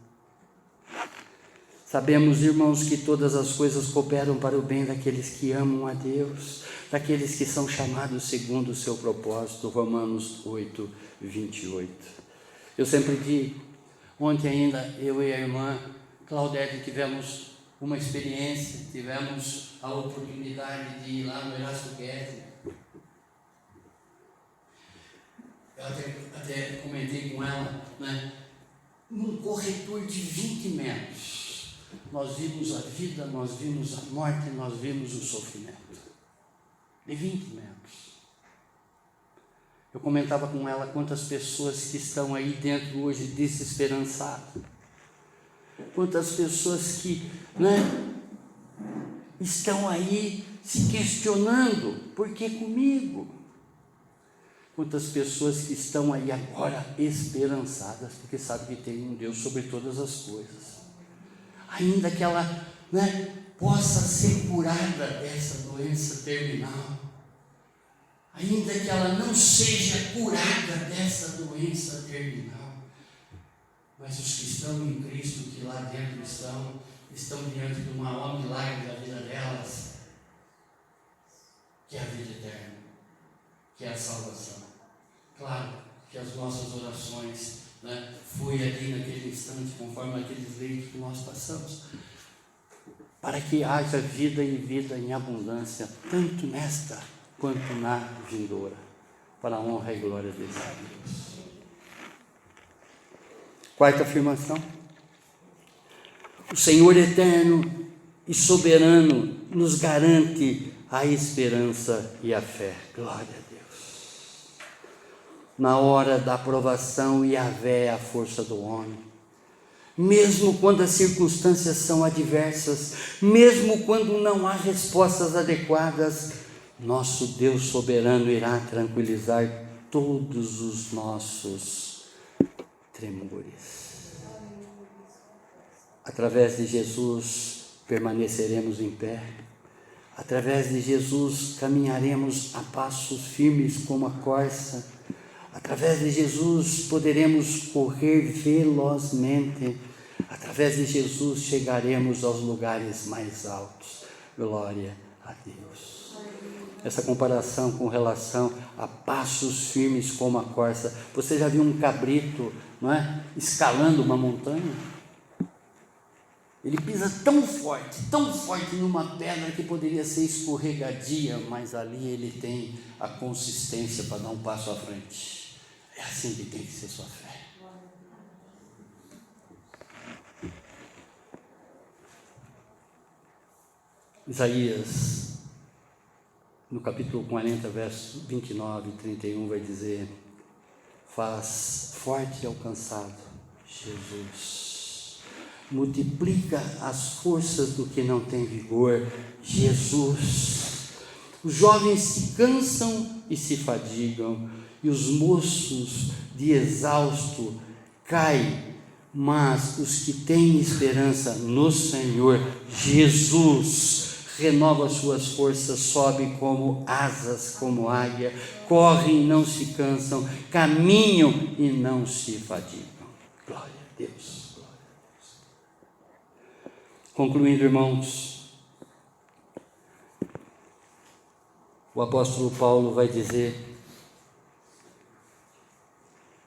Sabemos, irmãos, que todas as coisas cooperam para o bem daqueles que amam a Deus, daqueles que são chamados segundo o seu propósito. Romanos 8, 28. Eu sempre digo, ontem ainda eu e a irmã Claudete tivemos uma experiência, tivemos a oportunidade de ir lá no Erasto Guedes. Eu até comentei com ela, né? Num corredor de 20 metros, nós vimos a vida, nós vimos a morte, nós vimos o sofrimento. De 20 metros. Eu comentava com ela quantas pessoas que estão aí dentro hoje desesperançadas. Quantas pessoas que, estão aí se questionando: por que comigo? Quantas pessoas que estão aí agora esperançadas, porque sabem que tem um Deus sobre todas as coisas. Ainda que ela possa ser curada dessa doença terminal, ainda que ela não seja curada dessa doença terminal, mas os que estão em Cristo, que lá dentro estão diante do maior milagre da vida delas, que é a vida eterna, que é a salvação. Claro que as nossas orações foi ali naquele instante, conforme aqueles leitos que nós passamos, para que haja vida e vida em abundância, tanto nesta quanto na vindoura, para a honra e glória de Deus. Quarta afirmação: o Senhor eterno e soberano nos garante a esperança e a fé. Glória a Deus. Na hora da aprovação, Yahvé é a força do homem. Mesmo quando as circunstâncias são adversas, mesmo quando não há respostas adequadas, nosso Deus soberano irá tranquilizar todos os nossos tremores. Através de Jesus permaneceremos em pé. Através de Jesus caminharemos a passos firmes como a corça. Através de Jesus poderemos correr velozmente. Através de Jesus chegaremos aos lugares mais altos. Glória a Deus. Essa comparação com relação a passos firmes como a corça. Você já viu um cabrito, escalando uma montanha? Ele pisa tão forte numa pedra que poderia ser escorregadia, mas ali ele tem a consistência para dar um passo à frente. É assim que tem que ser sua fé. Isaías, no capítulo 40, versos 29 e 31, vai dizer: faz forte e alcançado, Jesus. Multiplica as forças do que não tem vigor, Jesus. Os jovens se cansam e se fadigam, e os moços de exausto caem, Mas os que têm esperança no Senhor Jesus renovam as suas forças, sobem como asas, como águia, correm e não se cansam, caminham e não se fadigam. Glória a Deus, glória a Deus. Concluindo, irmãos, o apóstolo Paulo vai dizer,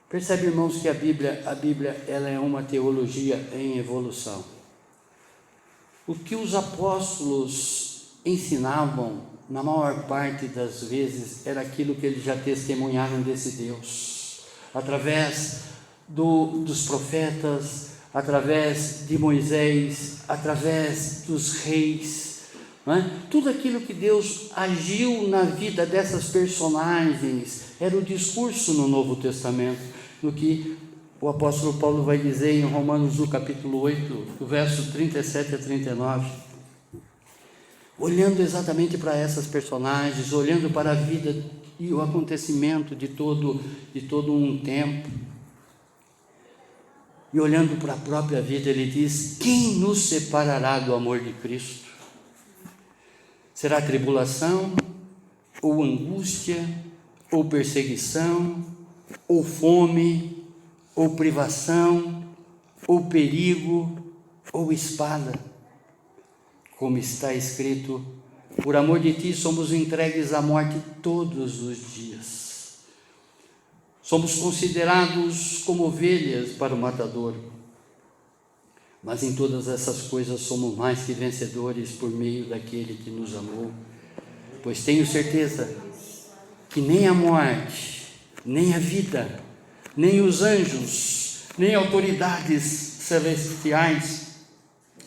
percebe, irmãos, que a Bíblia ela é uma teologia em evolução. O que os apóstolos ensinavam, na maior parte das vezes, era aquilo que eles já testemunharam desse Deus, através dos profetas, através de Moisés, através dos reis, não é? Tudo aquilo que Deus agiu na vida dessas personagens era o discurso no Novo Testamento, no que o apóstolo Paulo vai dizer em Romanos, no capítulo 8, do verso 37 a 39, olhando exatamente para essas personagens, olhando para a vida e o acontecimento de todo um tempo, e olhando para a própria vida, ele diz: quem nos separará do amor de Cristo? Será tribulação, ou angústia, ou perseguição, ou fome, ou privação, ou perigo, ou espada? Como está escrito: por amor de ti somos entregues à morte todos os dias. Somos considerados como ovelhas para o matadouro. Mas em todas essas coisas somos mais que vencedores por meio daquele que nos amou. Pois tenho certeza que nem a morte, nem a vida, nem os anjos, nem autoridades celestiais,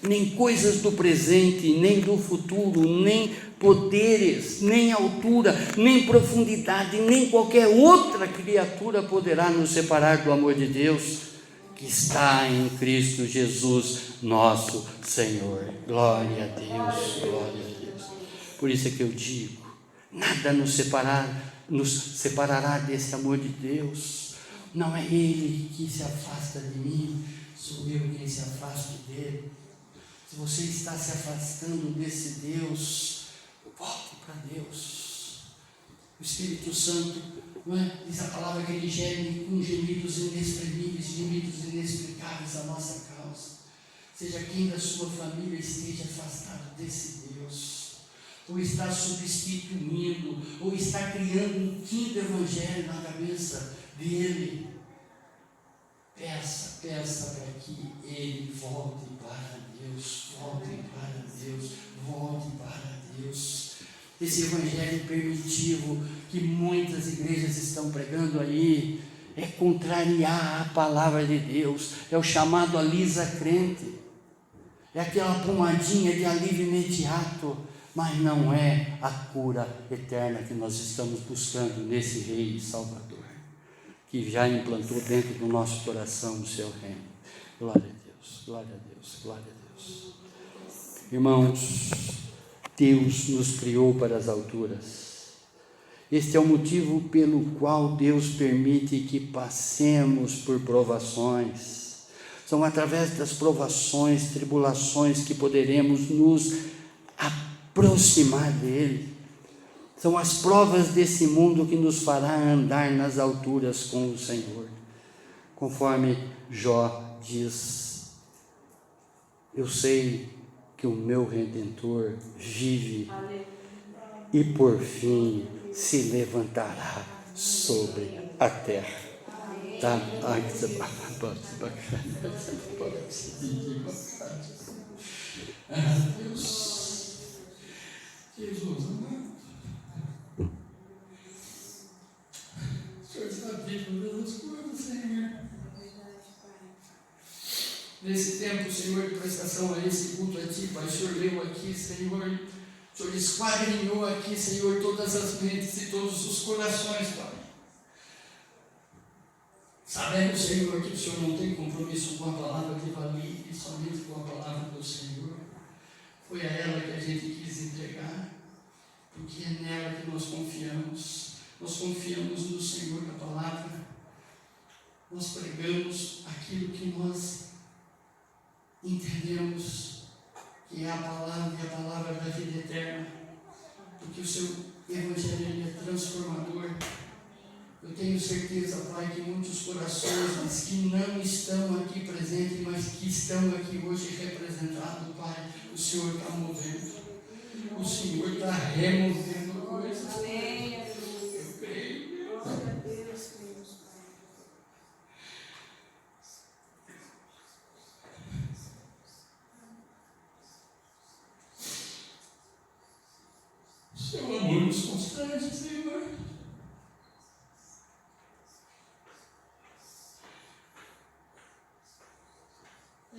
nem coisas do presente, nem do futuro, nem poderes, nem altura, nem profundidade, nem qualquer outra criatura poderá nos separar do amor de Deus que está em Cristo Jesus, nosso Senhor. Glória a Deus, glória a Deus. Por isso é que eu digo, nada nos separará desse amor de Deus. Não é Ele que se afasta de mim, sou eu quem se afasta dele. Se você está se afastando desse Deus, volte para Deus. O Espírito Santo, não é? Diz a palavra que ele geme com gemidos inexprimíveis, gemidos inexplicáveis a nossa causa. Seja quem da sua família esteja afastado desse Deus, ou está substituindo, ou está criando um quinto evangelho na cabeça dele, peça para que ele volte para Deus, volte para Deus, volte para Deus. Esse evangelho permitivo que muitas igrejas estão pregando aí é contrariar a palavra de Deus, é o chamado alisa crente, é aquela pomadinha de alívio imediato, mas não é a cura eterna que nós estamos buscando nesse Rei e Salvador, que já implantou dentro do nosso coração o seu reino. Glória a Deus, glória a Deus, glória a Deus. Irmãos, Deus nos criou para as alturas. Este é o motivo pelo qual Deus permite que passemos por provações. São através das provações, tribulações, que poderemos nos aproximar dele. São as provas desse mundo que nos fará andar nas alturas com o Senhor. Conforme Jó diz: eu sei que o meu Redentor vive e por fim se levantará sobre a terra. Tá? Deus, Jesus, o Senhor está vivo das coisas, Senhor. Nesse tempo, Senhor, de prestação a esse culto a Ti, Pai, o Senhor leu aqui, Senhor, o Senhor esquadrinhou aqui, Senhor, todas as mentes e todos os corações, Pai. Sabemos, Senhor, que o Senhor não tem compromisso com a palavra que valia, e somente com a palavra do Senhor. Foi a ela que a gente quis entregar, porque é nela que nós confiamos. Nós confiamos no Senhor da palavra. Nós pregamos aquilo que nós entendemos que é a palavra e a palavra da vida eterna, porque o seu evangelho é transformador. Eu tenho certeza, Pai, que muitos corações que não estão aqui presentes, mas que estão aqui hoje representados, Pai, o Senhor está movendo. O Senhor está removendo coisas. Amém. Eu creio. Glória a Deus, cremos, Seu amor nos constrange, Senhor.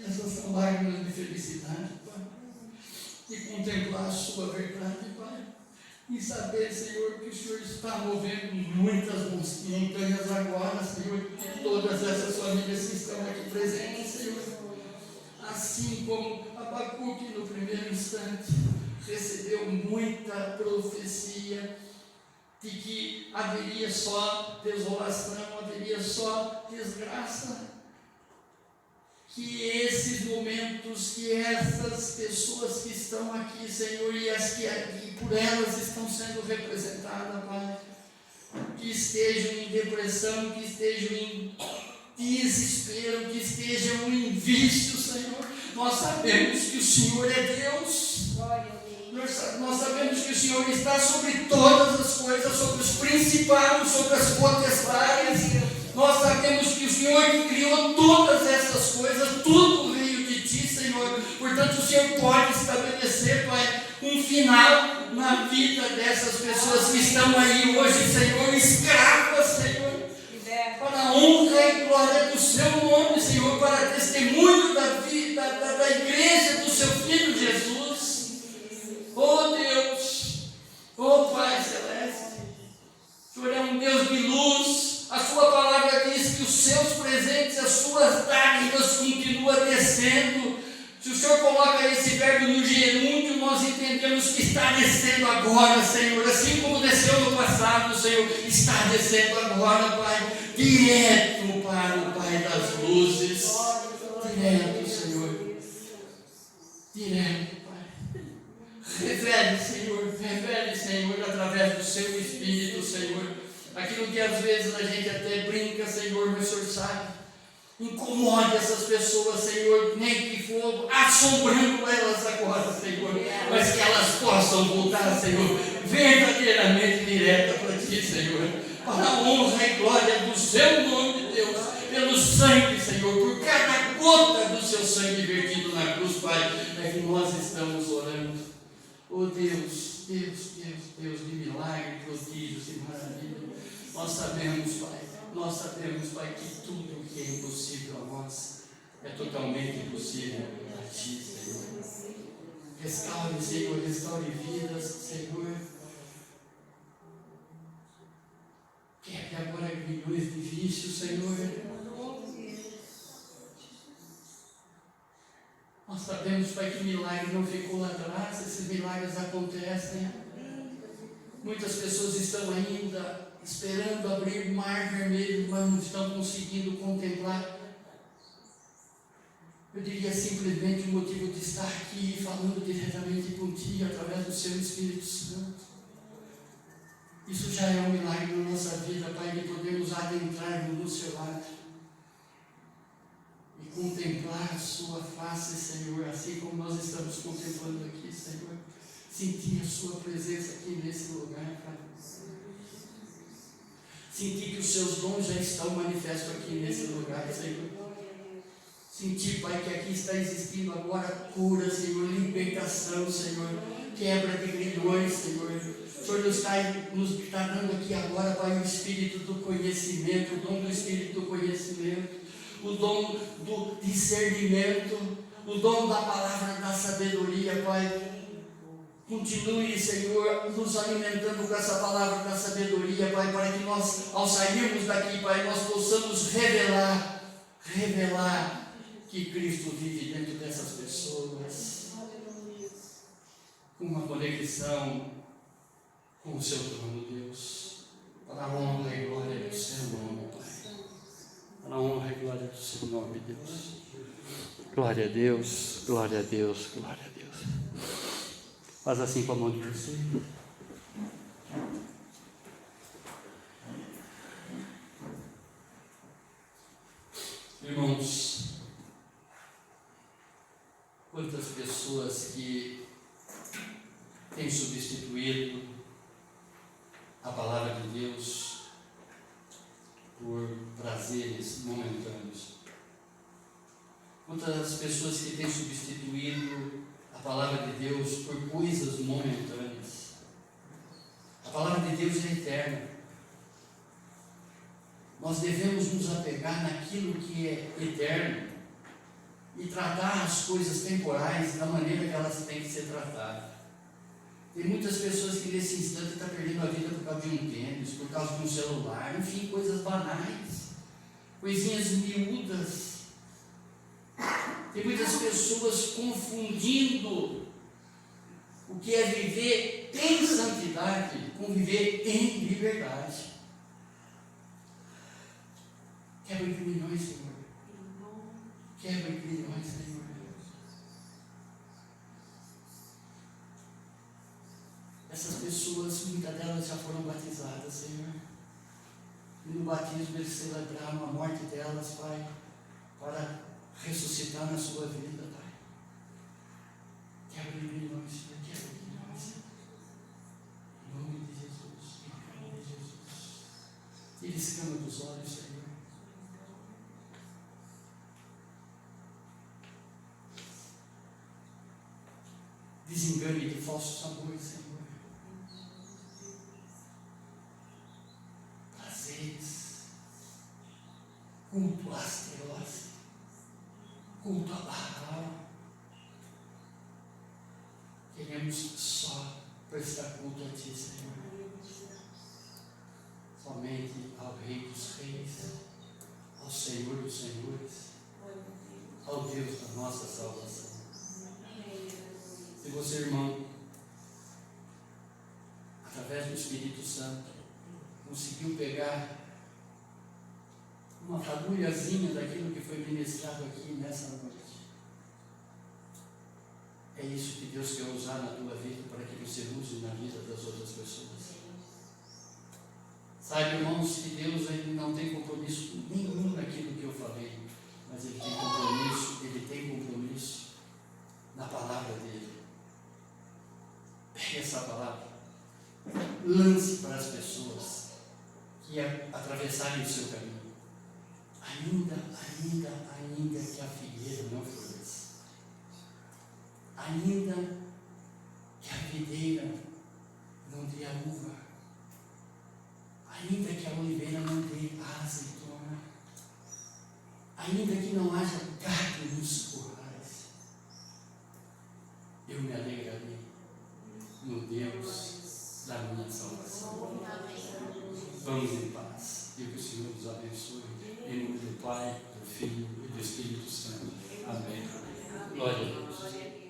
Essas são lágrimas de felicidade, Pai. E contemplar a sua verdade, Pai. E saber, Senhor, que o Senhor está movendo muitas montanhas agora, Senhor. Todas essas famílias que estão aqui presentes, Senhor. Assim como Abacuque, no primeiro instante, recebeu muita profecia de que haveria só desolação, haveria só desgraça. Que esses momentos, que essas pessoas que estão aqui, Senhor, e as que aqui por elas estão sendo representadas, Pai, que estejam em depressão, que estejam em desespero, que estejam em vício, Senhor, nós sabemos que o Senhor é Deus. Nós sabemos que o Senhor está sobre todas as coisas, sobre os principados, sobre as potestades. Nós sabemos que o Senhor que criou todas essas coisas, tudo veio de Ti, Senhor. Portanto, o Senhor pode estabelecer, Pai, um final na vida dessas pessoas que estão aí hoje, Senhor, escravas, Senhor. Para a honra e glória do Seu nome, Senhor, para testemunho da vida, da igreja do Seu Filho Jesus. Oh Deus, oh Pai Celeste, o Senhor é um Deus de luz. A sua palavra diz que os seus presentes, as suas dádivas continuam descendo. Se o Senhor coloca esse verbo no gerúndio, nós entendemos que está descendo agora, Senhor. Assim como desceu no passado, Senhor, está descendo agora, Pai. Direto para o Pai das luzes. Direto, Senhor. Direto, Pai. Revele, Senhor, através do Seu Espírito, Senhor. Aquilo que às vezes a gente até brinca, Senhor, mas o Senhor sabe. Incomode essas pessoas, Senhor, nem que for assombrando elas agora, Senhor, mas que elas possam voltar, Senhor, verdadeiramente direta para Ti, Senhor, para a honra e glória do Seu nome, Deus, pelo sangue, Senhor, por cada gota do Seu sangue vertido na cruz, Pai, é que nós estamos orando. Oh Deus, Deus de milagre, prodígios e maravilha. Nós sabemos, Pai, que tudo que é impossível a nós é totalmente possível a Ti, Senhor. Restaure, Senhor, restaure vidas, Senhor. Quebre agora grilhões de vício, Senhor. Nós sabemos, Pai, que milagre não ficou lá atrás, esses milagres acontecem. Muitas pessoas estão ainda esperando abrir o mar vermelho, mas não estão conseguindo contemplar. Eu diria simplesmente o motivo de estar aqui falando diretamente contigo através do Seu Espírito Santo. Isso já é um milagre na nossa vida, Pai, de podermos adentrar no Seu lado e contemplar a Sua face, Senhor, assim como nós estamos contemplando aqui, Senhor. Sentir a Sua presença aqui nesse lugar, Pai. Sentir que os Seus dons já estão manifestos aqui nesse lugar, Senhor. Sentir, Pai, que aqui está existindo agora cura, Senhor, libertação, Senhor, quebra de grilhões, Senhor. O Senhor nos está dando aqui agora, Pai, o Espírito do conhecimento, o dom do Espírito do conhecimento, o dom do discernimento, o dom da palavra da sabedoria, Pai. Continue, Senhor, nos alimentando com essa palavra da sabedoria, Pai, para que nós, ao sairmos daqui, Pai, nós possamos revelar que Cristo vive dentro dessas pessoas, com uma conexão com o Seu trono, Deus, para a honra e glória do Seu nome, Pai, para a honra e glória do Seu nome, Deus. Glória a Deus, glória a Deus, glória a Deus. Faz assim com a mão de você. Irmãos, quantas pessoas que têm substituído a palavra de Deus por prazeres momentâneos. Quantas pessoas que têm substituído a palavra de Deus por coisas momentâneas. A palavra de Deus é eterna. Nós devemos nos apegar naquilo que é eterno e tratar as coisas temporais da maneira que elas têm que ser tratadas. Tem muitas pessoas que nesse instante estão perdendo a vida por causa de um tênis, por causa de um celular, enfim, coisas banais, coisinhas miúdas. Tem muitas pessoas confundindo o que é viver em santidade com viver em liberdade. Quebra entre milhões, Senhor. Quebra entre milhões, Senhor. Essas pessoas, muitas delas já foram batizadas, Senhor. E no batismo eles celebraram a morte delas, Pai, para ressuscitar na sua vida, Pai. Quebra entre milhões, Senhor. Quebra entre milhões, Senhor. Em nome de Jesus. Em nome de Jesus. Tire escama dos olhos, Senhor. Desengane de falsos amores, Senhor. Prazeres, culto a Asterote, culto a Baal. Queremos só prestar culto a Ti, Senhor. Somente ao Rei dos Reis, ao Senhor dos Senhores, ao Deus da nossa salvação. Se você, irmão, através do Espírito Santo, conseguiu pegar uma fagulhazinha daquilo que foi ministrado aqui nessa noite, é isso que Deus quer usar na tua vida para que você use na vida das outras pessoas. Sabe, irmãos, que Deus ele não tem compromisso nenhum naquilo que eu falei, mas Ele tem compromisso na palavra dEle. Pegue essa palavra, lance para as pessoas que atravessarem o seu caminho. Ainda que a figueira não floresça, ainda que a videira não dê a uva, ainda que a oliveira não dê a azeitona, ainda que não haja gado nos currais, eu me alegrarei no Deus da minha salvação. Vamos em paz. E que o Senhor nos abençoe. Em nome do Pai, do Filho e do Espírito Santo. Amém. Glória a Deus.